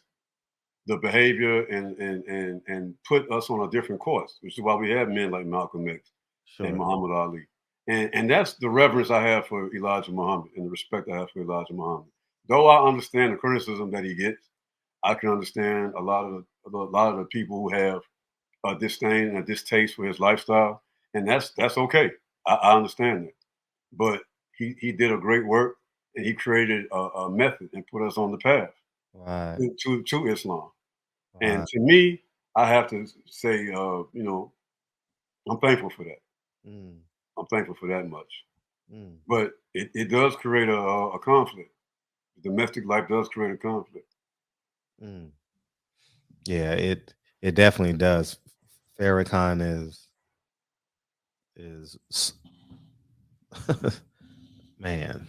the behavior and put us on a different course, which is why we have men like Malcolm X and sure. Muhammad Ali. And that's the reverence I have for Elijah Muhammad and the respect I have for Elijah Muhammad. Though I understand the criticism that he gets, I can understand a lot of the people who have a disdain and a distaste for his lifestyle, and that's okay. I understand that. But he did a great work, and he created a method and put us on the path Right. to Islam. And Right. to me, I have to say, I'm thankful for that. Mm, I'm thankful for that much. mm. But it does create a conflict. Domestic life does create a conflict. Mm. Yeah, it definitely does. Farrakhan is man,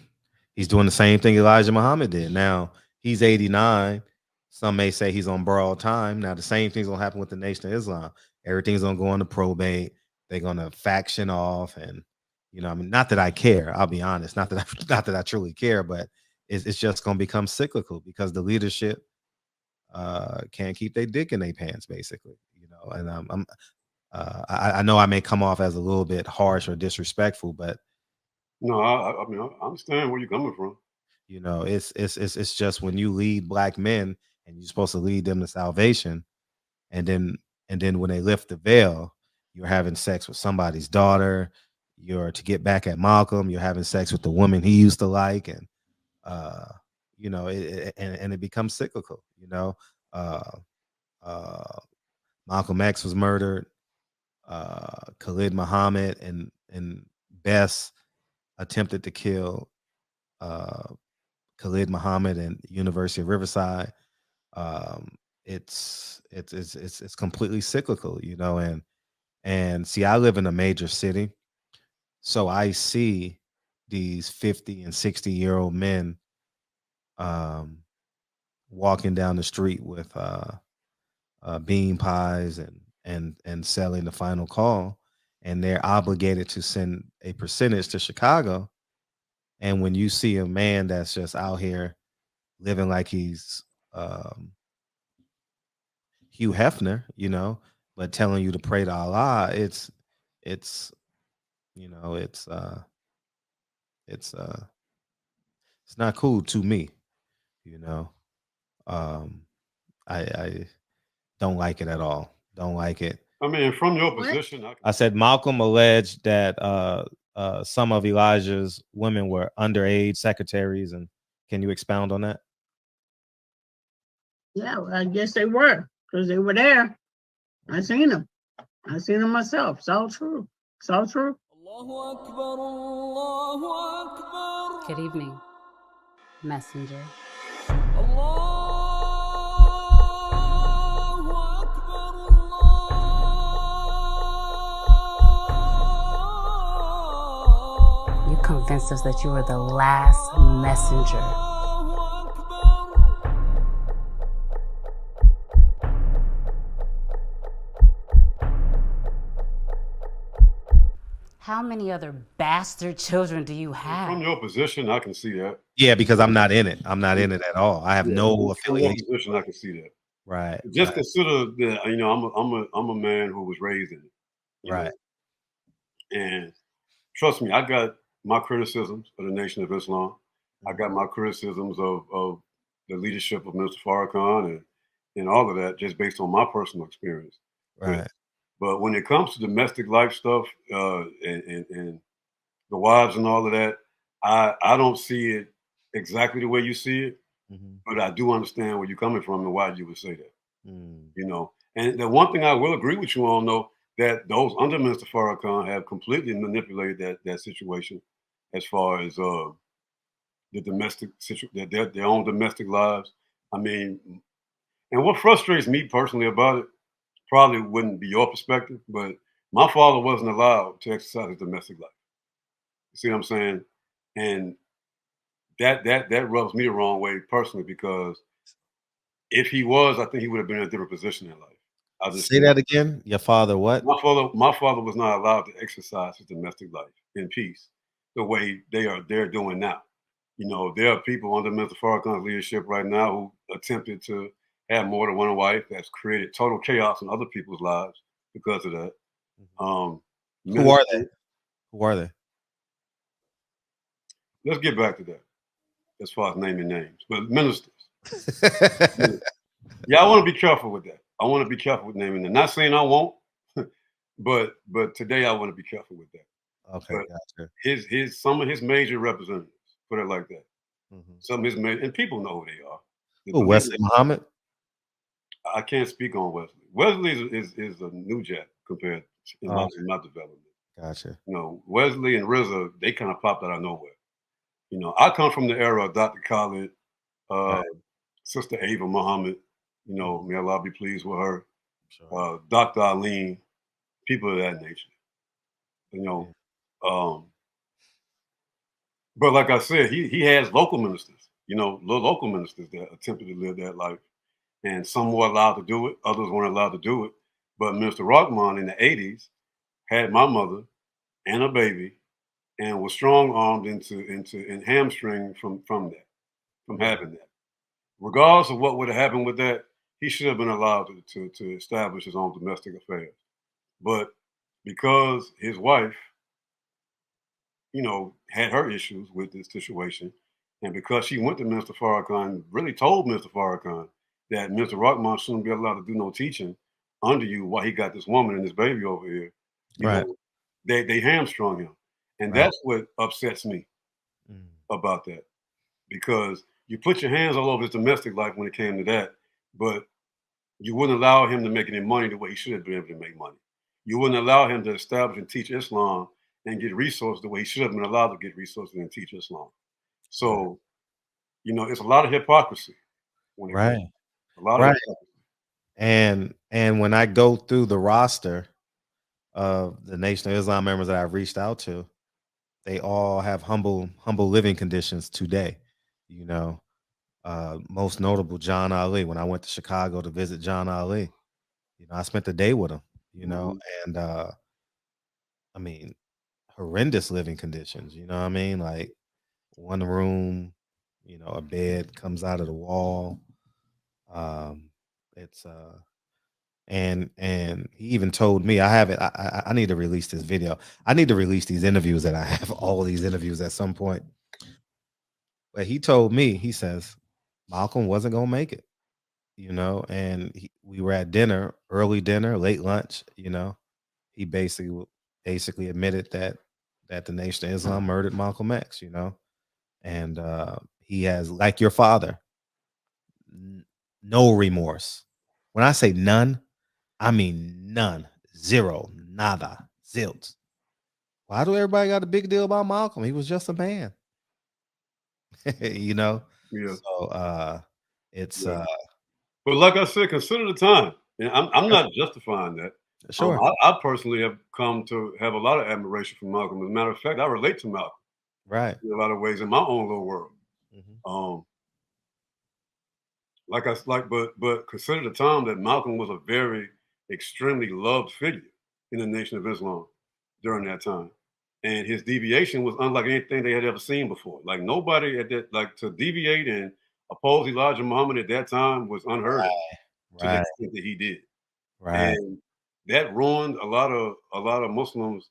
he's doing the same thing Elijah Muhammad did. Now he's 89. Some may say he's on borrowed time. Now the same thing's gonna happen with the Nation of Islam. Everything's gonna go into probate. They're gonna faction off, and I mean, not that I care. I'll be honest, not that not that I truly care, but it's just gonna become cyclical because the leadership can't keep their dick in their pants, basically. And I know I may come off as a little bit harsh or disrespectful, but No, I mean I understand where you're coming from. You know, it's just when you lead black men and you're supposed to lead them to salvation, and then when they lift the veil, you're having sex with somebody's daughter. You're to get back at Malcolm. You're having sex with the woman he used to like, and uh, and it becomes cyclical. Uh, uh, Malcolm X was murdered. Khalid Muhammad and Bess attempted to kill uh, Khalid Muhammad and University of Riverside. Um, it's completely cyclical, and see, I live in a major city, so I see these 50 and 60-year-old men um, walking down the street with bean pies and selling the final call, and they're obligated to send a percentage to Chicago. And when you see a man that's just out here living like he's Hugh Hefner, but telling you to pray to Allah, it's you know it's it's not cool to me. you know um I don't like it at all. Don't like it. I mean, from your What? position, I said Malcolm alleged that some of Elijah's women were underage secretaries, and can you expound on that? Yeah, well, I guess they were because they were there. I seen them. I seen them myself. It's all true. It's all true. Good evening, messenger. You convinced us that you were the last messenger. How many other bastard children do you have? from your position, I can see that. Yeah, because I'm not in it. I'm not in it at all. I have no From your affiliation. position, I can see that. Right. Just consider that I'm a man who was raised in it. you know, Right. And trust me, I got my criticisms of the Nation of Islam. I got my criticisms of the leadership of Mr. Farrakhan and all of that just based on my personal experience. Right. But when it comes to domestic life stuff and the wives and all of that, I don't see it exactly the way you see it, Mhm. but I do understand where you're coming from and why you would say that. Mm. And the one thing I will agree with you on, though, that those under Mr. Farrakhan have completely manipulated that situation as far as the domestic situation, their own domestic lives. I mean, and what frustrates me personally about it probably wouldn't be your perspective, but my father wasn't allowed to exercise his domestic life. You see what I'm saying? And that rubs me the wrong way personally because if he was, I think he would have been in a different position in life. I just Say that again. Your father what? my father was not allowed to exercise his domestic life in peace the way they're doing now. There are people under Mr. Farrakhan's leadership right now who attempted to have more than one wife. That's created total chaos in other people's lives because of that. Um, Who are they? ministers- Who are they? Let's get back to that as far as naming names, but ministers. Yeah, I want to be careful with that. I want to be careful with naming them. Not saying I won't, but today I want to be careful with that. Okay, But gotcha. his some of his major representatives, put it like that. Mhm. Some of his major, and people know who they are. The Who, Wesley believers- Muhammad? I can't speak on Wesley. Wesley is a new jack compared in Oh, my development. gotcha. Wesley and RZA, they kind of popped out of nowhere. I come from the era of Dr. Khalid, Right. Sister Ava Muhammad. May Allah be pleased with her. Sure. Dr. Aline, people of that nature. You know, um, but like I said, he has local ministers. Local ministers that attempted to live that life, and some were allowed to do it, others weren't allowed to do it. But Mr. Rockman in the '80s had my mother and a baby, and was strong armed and hamstringed from that, from having that. Regardless of what would have happened with that, he should have been allowed to establish his own domestic affairs. But because his wife, had her issues with this situation, And because she went to Mr. Farrakhan, really told Mr. Farrakhan that Mr. Rahman shouldn't be allowed to do no teaching under you while he got this woman and this baby over here, you Right. know, they hamstrung him. And Right. that's what upsets me Mm. about that. Because you put your hands all over his domestic life when it came to that, but you wouldn't allow him to make any money the way he should have been able to make money. You wouldn't allow him to establish and teach Islam and get resources the way he should have been allowed to get resources and teach Islam. So, you know, it's a lot of hypocrisy when it Right. comes. A lot of Right. hypocrisy. And when I go through the roster of the Nation of Islam members that I've reached out to, they all have humble living conditions today. You know, most notable John Ali. When I went to Chicago to visit John Ali, you know, I spent the day with him. You know, and I mean, horrendous living conditions. You know what I mean? Like one room, you know, a bed comes out of the wall. It's and he even told me I have it. I need to release this video. I need to release these interviews that I have all these interviews at some point. But he told me, he says, Malcolm wasn't gonna make it, you know, and we were at dinner, early dinner, late lunch, you know. He basically admitted that the Nation of Islam murdered Malcolm X, you know, and he has, like your father, no remorse. When I say none, I mean none, zero, nada, zilch. Why do everybody got a big deal about Malcolm? He was just a man, you know. Yeah. So it's But like I said, consider the time. And I'm not justifying that. sure, I personally have come to have a lot of admiration for Malcolm. As a matter of fact, I relate to Malcolm right. in a lot of ways in my own little world. Mhm. But consider the time that Malcolm was a very extremely loved figure in the Nation of Islam during that time. And his deviation was unlike anything they had ever seen before. Like nobody at that, like to deviate and oppose Elijah Muhammad at that time was unheard of to the Right, extent that he did. right, And that ruined a lot of Muslims'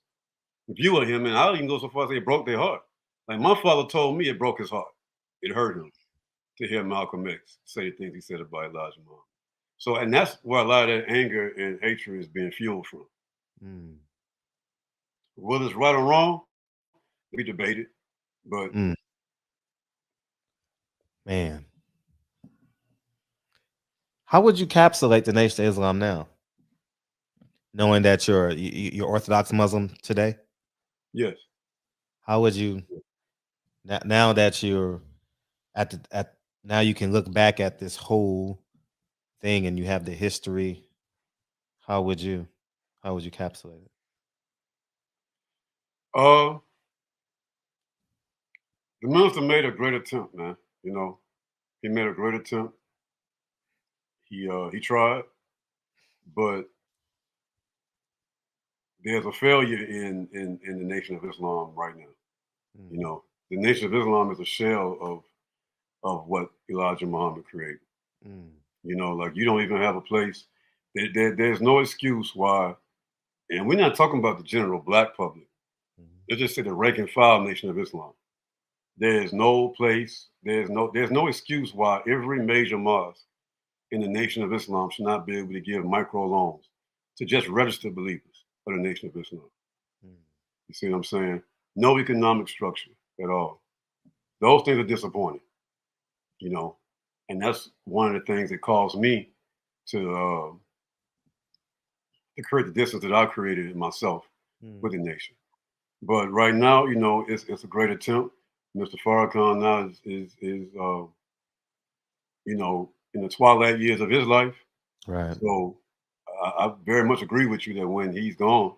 view of him. And I'll even go so far as say it broke their heart. Like my father told me it broke his heart. It hurt him to hear Malcolm X say the things he said about Elijah Muhammad. So, and that's where a lot of that anger and hatred is being fueled from. mm, Whether it's right or wrong, we debate it. But mm, man. How would you capsulate the Nation of Islam now, knowing that you're Orthodox Muslim today? yes, How would you now that you're at now you can look back at this whole thing and you have the history? How would you capsulate it? uh, the minister made a great attempt, man. You know, he made a great attempt. He tried, but there's a failure in the Nation of Islam right now. You Mm, know, the Nation of Islam is a shell of what Elijah Muhammad created. mm, You know, like you don't even have a place. There's no excuse why, and we're not talking about the general black public. mhm. Let's just say the rank and file Nation of Islam. There is no place. There's no excuse why every major mosque in the Nation of Islam should not be able to give micro loans to just registered believers of the Nation of Islam. Mm. You see what I'm saying? No economic structure at all. Those things are disappointing, you know, and that's one of the things that caused me to create the distance that I created in myself Mm. with the nation. But right now, you know, it's a great attempt. Mr. Farrakhan now is you know, in the twilight years of his life. Right. So I very much agree with you that when he's gone,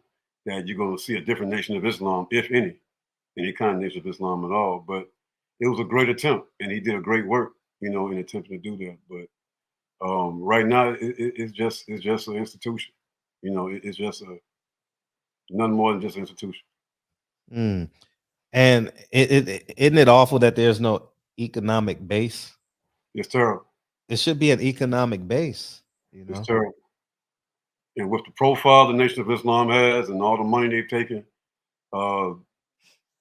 that you're going to see a different Nation of Islam, if any kind of Nation of Islam at all. But it was a great attempt, and he did a great work, you know, in attempting to do that. But right now, it's just an institution. You know, it's just a nothing more than just an institution. Mm. And isn't it awful that there's no economic base? It's terrible. It should be an economic base, you It's know? terrible. And with the profile the Nation of Islam has, and all the money they've taken uh,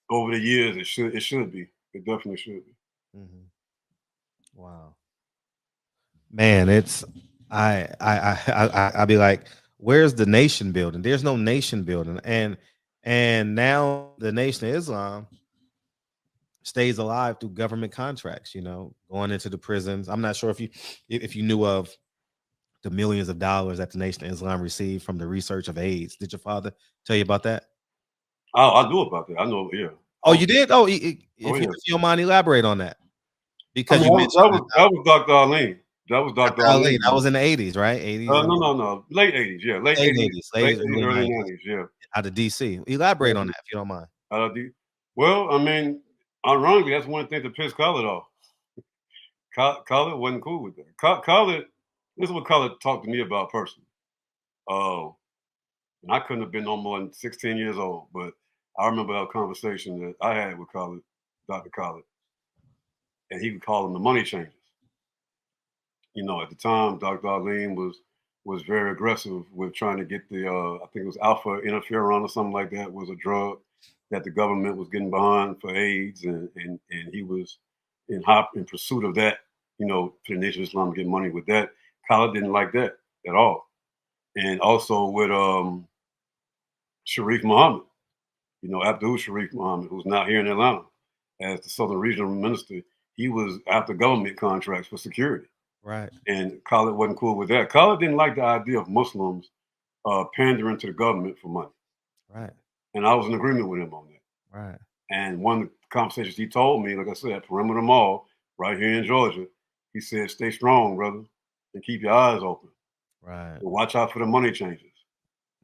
over the years, it should be. It definitely should be. Mhm. Wow. Man, it's I be like, where's the nation building? There's no nation building, and now the Nation of Islam stays alive through government contracts. You know, going into the prisons. I'm not sure if you knew of the millions of dollars that the Nation of Islam received from the research of AIDS. Did your father tell you about that? I knew about that. I know, yeah. Oh, you did? Oh, Oh, yeah. if you don't mind, elaborate on that I because mean, you mentioned that was Dr. Arlene. That was Dr. Dr. Ali. Arlene. That was in the 80s, right? 80s and No. Late 80s, yeah. Late late 80s, 80s, late late 80s, early early 90s, 90s, yeah. out of DC. Elaborate on that if you don't mind. Well, I mean, ironically, that's one thing that pissed Khaled off. Khaled wasn't cool with that. Khaled, this is what Khaled talked to me about personally. And I couldn't have been no more than 16 years old, but I remember that conversation that I had with Khaled, Dr. Khaled, and he would call them the money changers. You know, at the time, Dr. Arlene was very aggressive with trying to get the I think it was alpha interferon or something like that, was a drug that the government was getting behind for AIDS, and he was in pursuit of that, you know, for the Nation of Islam to get money with that. Khaled didn't like that at all. And also with Sharif Muhammad, you know, Abdul Sharif Muhammad, who's now here in Atlanta as the Southern Regional Minister, he was after government contracts for security. Right. And Khaled wasn't cool with that. Khaled didn't like the idea of Muslims pandering to the government for money. Right. And I was in agreement with him on that. Right. And one of the conversations he told me, like I said, at Perimeter Mall, right here in Georgia, he said, stay strong, brother, and keep your eyes open. Right. And watch out for the money changers.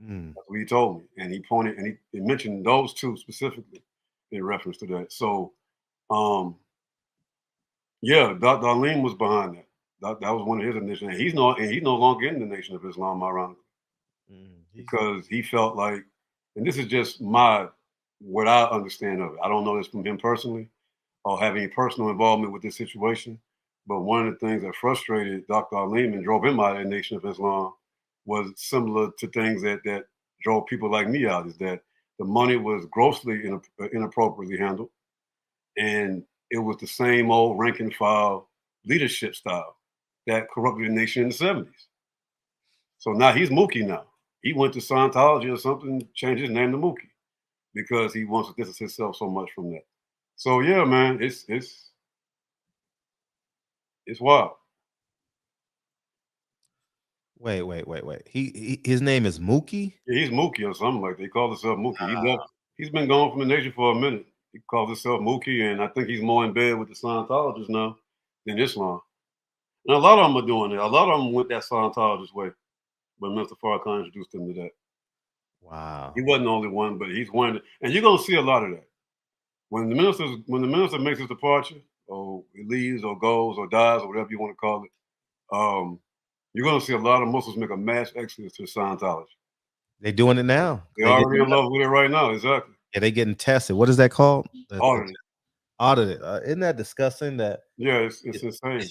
Mm. That's what he told me. And he pointed and he mentioned those two specifically in reference to that. So, yeah, Dr. Alim was behind that. That was one of his initiatives. And he's no longer in the Nation of Islam, ironically, because he felt like, and this is just what I understand of it. I don't know this from him personally or have any personal involvement with this situation. But one of the things that frustrated Dr. Alim and drove him out of the Nation of Islam was similar to things that drove people like me out, is that the money was grossly inappropriately handled. And it was the same old rank and file leadership style that corrupted the nation in the 70s. So now he's Mookie now. He went to Scientology or something, changed his name to Mookie because he wants to distance himself so much from that. So yeah, man, it's wild. Wait. His name is Mookie? Yeah, he's Mookie or something like that. He called himself Mookie. He left. He's been gone from the nation for a minute. He calls himself Mookie, and I think he's more in bed with the Scientologists now than Islam. And a lot of them are doing it. A lot of them went that Scientologist way. But Mr. Farrakhan introduced him to that. Wow. He wasn't the only one, but he's one. And you're gonna see a lot of that. When the minister makes his departure, or he leaves, or goes, or dies, or whatever you want to call it, you're gonna see a lot of Muslims make a mass exodus to Scientology. They're doing it now. They're already in love with it right now. Exactly. Yeah, they getting tested. What is that called? Audited. Audited. Isn't that disgusting? That Yeah, it's insane.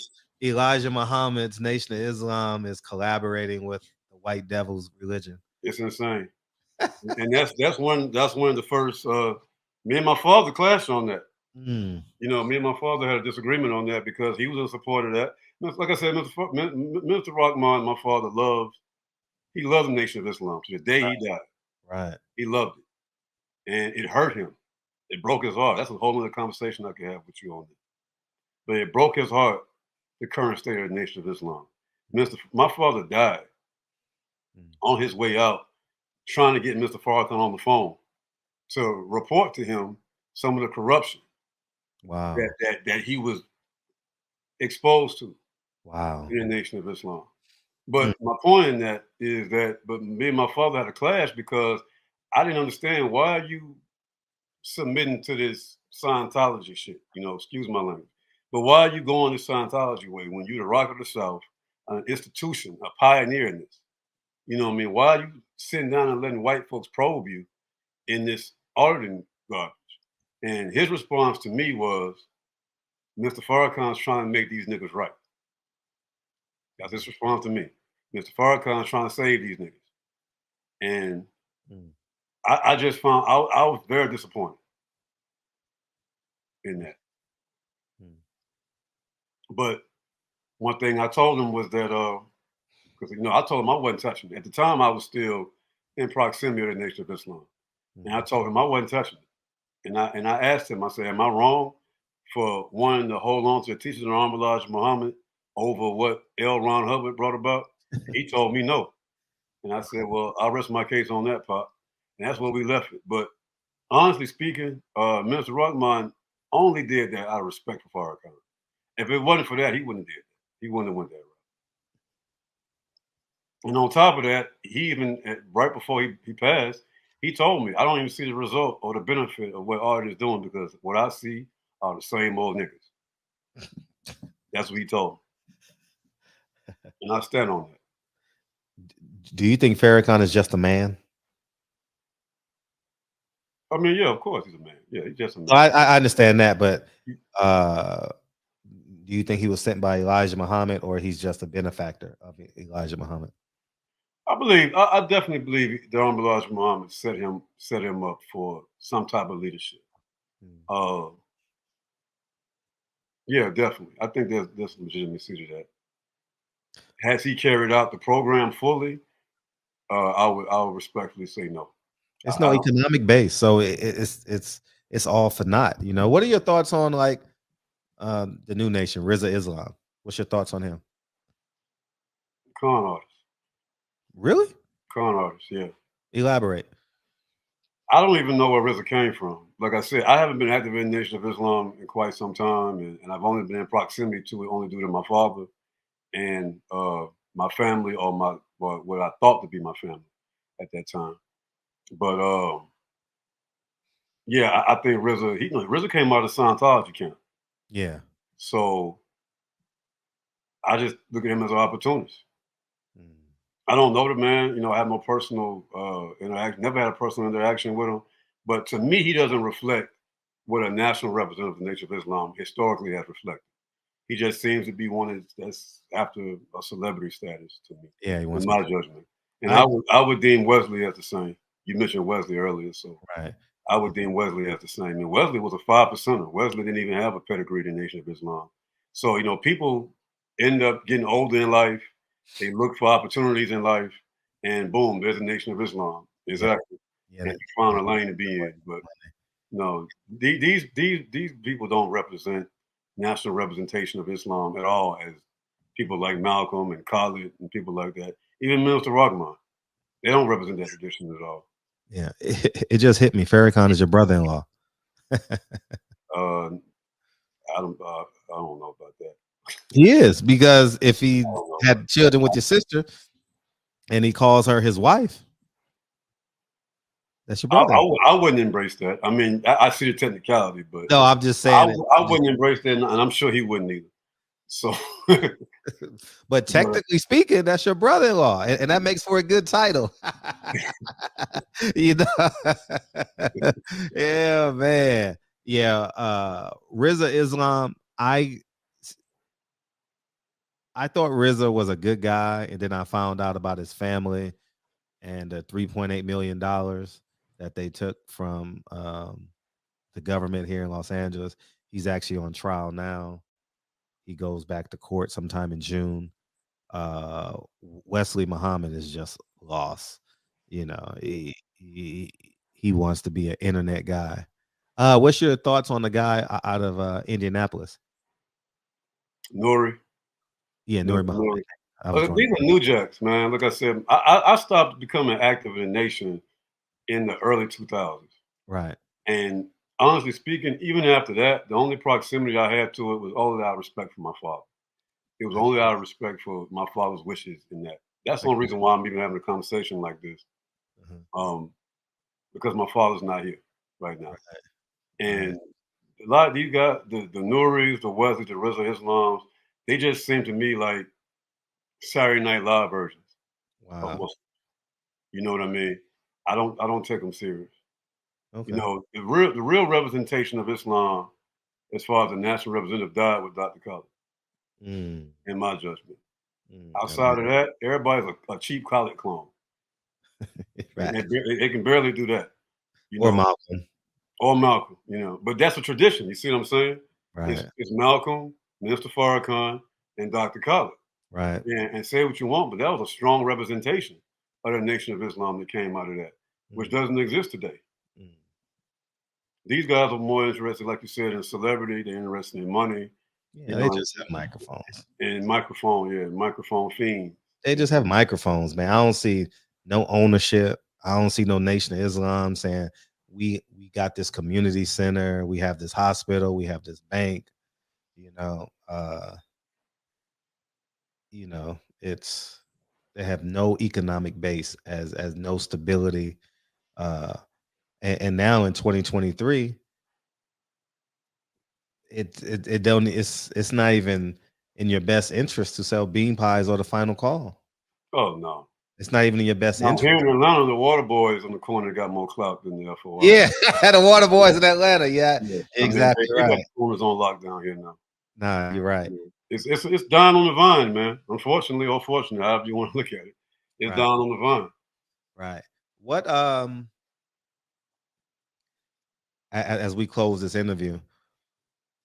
Elijah Muhammad's Nation of Islam is collaborating with the white devil's religion. It's insane. And that's one of the first. Me and my father clashed on that. Mm. You know, me and my father had a disagreement on that because he was in support of that. Like I said, Mr. Rahman, my father loved the Nation of Islam to the day he died. Right. He loved it, and it hurt him. It broke his heart. That's a whole other conversation I could have with you on that. But it broke his heart, the current state of the Nation of Islam. My father died on his way out, trying to get Mr. Farrakhan on the phone to report to him some of the corruption that he was exposed to in the Nation of Islam. But my point in that is that, but me and my father had a clash because I didn't understand, why are you submitting to this Scientology shit? You know, excuse my language. But why are you going the Scientology way when you're the Rock of the South, an institution, a pioneer in this? You know what I mean? Why are you sitting down and letting white folks probe you in this auditing garbage? And his response to me was, Mr. Farrakhan's trying to make these niggas right. That's his response to me. Mr. Farrakhan's trying to save these niggas. And I just found, I was very disappointed in that. But one thing I told him was that because I told him I wasn't touching it. At the time, I was still in proximity of the Nation of Islam, and I told him I wasn't touching it. And I asked him, I said, "Am I wrong for wanting to hold on to the teachings of Elijah Muhammad over what L. Ron Hubbard brought about?" He told me no, and I said, "Well, I'll rest my case on that, Pop." And that's where we left it. But honestly speaking, Minister Rahman only did that out of respect for Farrakhan. If it wasn't for that, he wouldn't have did that. He wouldn't have went that route. And on top of that, he even right before he passed, he told me, "I don't even see the result or the benefit of what Art is doing because what I see are the same old niggas." That's what he told me, and I stand on that. Do you think Farrakhan is just a man? I mean, yeah, of course he's a man. Yeah, he's just a man. I understand that, but do you think he was sent by Elijah Muhammad, or he's just a benefactor of Elijah Muhammad? I definitely believe the Honorable Elijah Muhammad set him up for some type of leadership. Yeah, definitely. I think there's legitimacy to that. Has he carried out the program fully? I would respectfully say no. It's no economic base, so it's all for naught. What are your thoughts on like the new nation, Rizza Islam? What's your thoughts on him? Con artist. Really? Con artist, yeah. Elaborate. I don't even know where Rizza came from. Like I said, I haven't been active in the Nation of Islam in quite some time, and I've only been in proximity to it only due to my father and my family, or what I thought to be my family at that time. But yeah, I think Rizza came out of Scientology camp. Yeah. So I just look at him as an opportunist. I don't know the man, I have no personal interaction, never had a personal interaction with him. But to me, he doesn't reflect what a national representative of the Nation of Islam historically has reflected. He just seems to be one that's after a celebrity status to me. Yeah, he wants in my judgment. And I would deem Wesley as the same. You mentioned Wesley earlier, so right. I would deem Wesley as the same. And Wesley was a 5%er. Wesley didn't even have a pedigree in the Nation of Islam. So, people end up getting older in life. They look for opportunities in life, and boom, there's a Nation of Islam. Exactly. Yeah, and you found a lane to be in. But no, these people don't represent national representation of Islam at all, as people like Malcolm and Khalid and people like that. Even Minister Rahman, they don't represent that tradition at all. Yeah, it just hit me. Farrakhan is your brother-in-law. I don't know about that. He is, because if he had children with your sister and he calls her his wife, that's your brother. I wouldn't embrace that. I mean, I see the technicality, but no, I'm just saying I wouldn't embrace that, and I'm sure he wouldn't either. So, but technically speaking, that's your brother-in-law, and that makes for a good title. Yeah, man. Yeah, Rizza Islam. I thought Rizza was a good guy, and then I found out about his family and the $3.8 million that they took from the government here in Los Angeles. He's actually on trial now. He goes back to court sometime in June. Wesley Muhammad is just lost. He wants to be an internet guy. What's your thoughts on the guy out of Indianapolis? Nuri. Yeah, Nuri Muhammad. These are new jacks, man. Like I said, I stopped becoming active in the nation in the early 2000s. Right. And honestly speaking, even after that, the only proximity I had to it was only out of respect for my father. It was only out of respect for my father's wishes in that. That's the only reason why I'm even having a conversation like this. Because my father's not here right now. Right. And a lot of these guys, the Nuris, the Wesleys, the Rizza Islams, they just seem to me like Saturday Night Live versions. Wow. You know what I mean? I don't take them serious. Okay. The real representation of Islam, as far as the national representative, died with Dr. Capt, in my judgment. Outside of that, everybody's a cheap Khalid clone. Right. They can barely do that. Or Malcolm. Or Malcolm, But that's a tradition. You see what I'm saying? Right. It's Malcolm, Mr. Farrakhan, and Dr. Khaled. Right. And say what you want, but that was a strong representation of the Nation of Islam that came out of that, which doesn't exist today. These guys are more interested, like you said, in celebrity. They're interested in money. Yeah, they just have microphones. And microphone fiends. They just have microphones, man. I don't see no ownership. I don't see no Nation of Islam saying we got this community center, we have this hospital, we have this bank. It's they have no economic base as no stability. And now in 2023, it's not even in your best interest to sell bean pies or the final call. Oh no. It's not even in your best interest. Here in Atlanta, the Water Boys on the corner got more clout than the FOI. Yeah, the Water Boys in Atlanta. Yeah, exactly right. right. The corner's on lockdown here now. Nah, you're right. It's dying on the vine, man. Unfortunately or fortunately, however you want to look at it, it's dying on the vine. Right. What as we close this interview,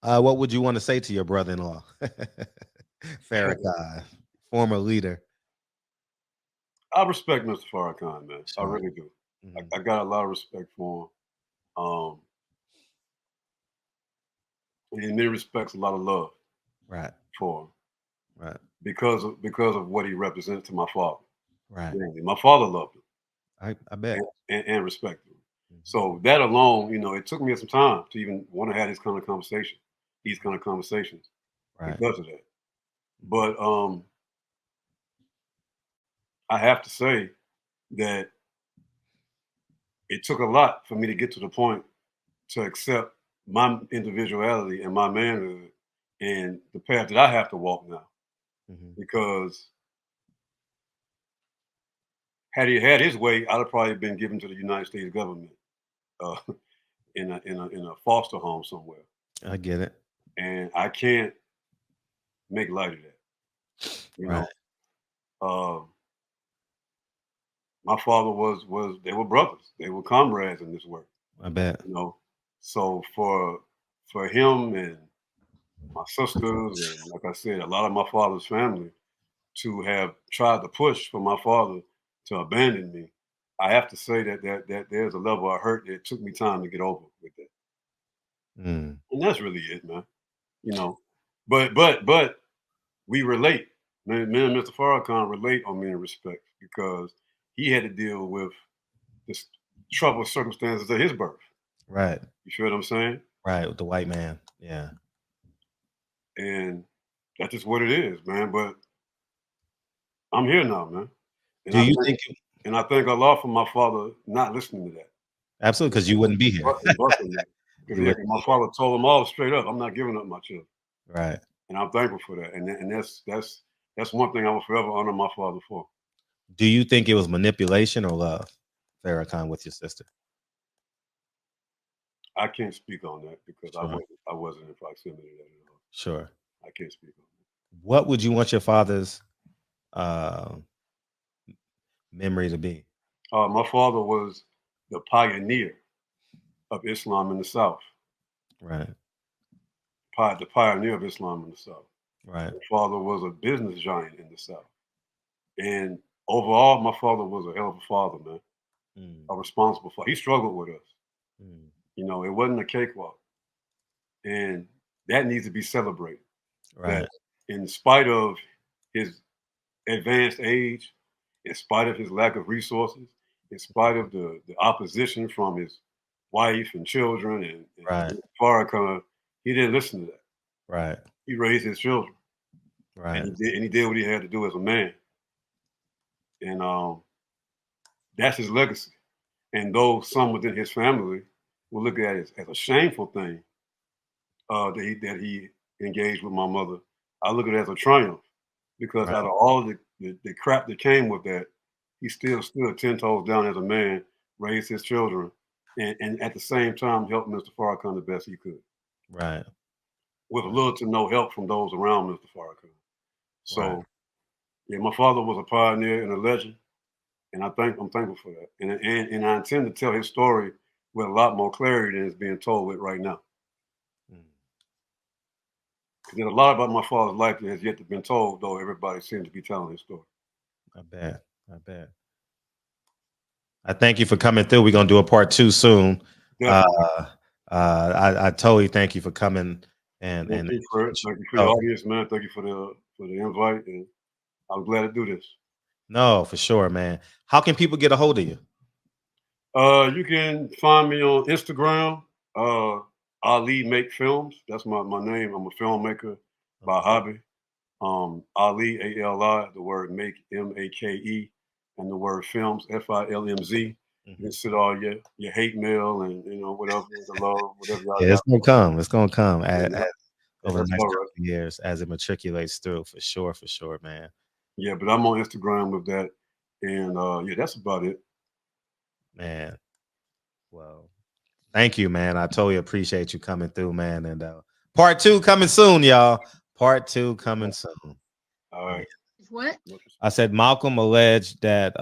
what would you want to say to your brother-in-law, Farrakhan, former leader? I respect Mr. Farrakhan, man. Sure. I really do. I got a lot of respect for him. In many respects, a lot of love. Right. For him. Right. Because of what he represents to my father. Right. Yeah, my father loved him. I bet. And respected him. So that alone, it took me some time to even want to have these kind of conversations. Because of that. But I have to say that it took a lot for me to get to the point to accept my individuality and my manhood and the path that I have to walk now. Because had he had his way, I'd have probably been given to the United States government in a foster home somewhere. I get it. And I can't make light of that. You know. My father they were brothers. They were comrades in this work. I bet. So for him and my sisters and, like I said, a lot of my father's family to have tried to push for my father to abandon me, I have to say that there's a level of hurt that took me time to get over with that. And that's really it, man. But we relate. Me and Mr. Farrakhan relate on many respects because he had to deal with this troubled circumstances of his birth. Right. You feel what I'm saying? Right, with the white man. Yeah. And that's just what it is, man. But I'm here now, man. And I thank Allah for my father not listening to that. Absolutely, because you wouldn't be here. Because my father told them all straight up, I'm not giving up my children. Right. And I'm thankful for that. And that's one thing I will forever honor my father for. Do you think it was manipulation or love, Farrakhan, with your sister? I can't speak on that because I wasn't in proximity to that at all. Sure. I can't speak on that. What would you want your father's memory to be? My father was the pioneer of Islam in the South. Right. The pioneer of Islam in the South. Right. My father was a business giant in the South. And overall, my father was a hell of a father, man. A responsible father. He struggled with us. It wasn't a cakewalk. And that needs to be celebrated. Right. That in spite of his advanced age, in spite of his lack of resources, in spite of the opposition from his wife and children and Farrakhan, he didn't listen to that. Right. He raised his children. Right. And he did what he had to do as a man. And that's his legacy. And though some within his family will look at it as a shameful thing that he engaged with my mother, I look at it as a triumph because out of all the crap that came with that, he still stood 10 toes down as a man, raised his children, and at the same time helped Mr. Farrakhan the best he could. Right. With little to no help from those around Mr. Farrakhan. So, yeah, my father was a pioneer and a legend, and I'm thankful for that. And I intend to tell his story with a lot more clarity than it's being told with right now. There's a lot about my father's life that has yet to be told, though everybody seems to be telling his story. I bet. I bet. I thank you for coming through. We're gonna do a part 2 soon. I totally thank you for coming and thank you for it. Thank you for the audience, man. Thank you for the invite, and I'm glad to do this. No, for sure, man. How can people get a hold of you? You can find me on Instagram. Ali Make Films. That's my name. I'm a filmmaker by hobby. Ali, Ali, the word make, MAKE, and the word films, FILMZ. You can sit all your hate mail and whatever the love, whatever y'all Yeah, it's gonna come. It's gonna come over the next all right. couple of years as it matriculates through, for sure, man. Yeah, but I'm on Instagram with that, and yeah, that's about it. Man, well, thank you, man. I totally appreciate you coming through, man. And part 2 coming soon, y'all. Part 2 coming soon. All right. What? I said Malcolm alleged that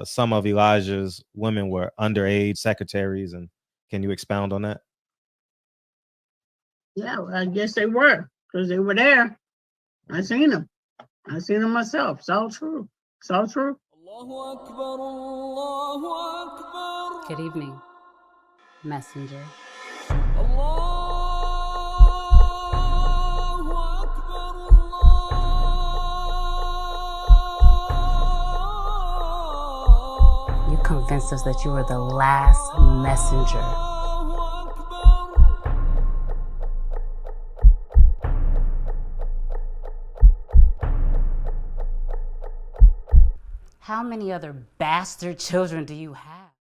some of Elijah's women were underage secretaries, and can you expound on that? Yeah, well, I guess they were, because they were there. I seen them. I seen them myself. It's all true. It's all true. Good evening, messenger. You convinced us that you were the last messenger. How many other bastard children do you have?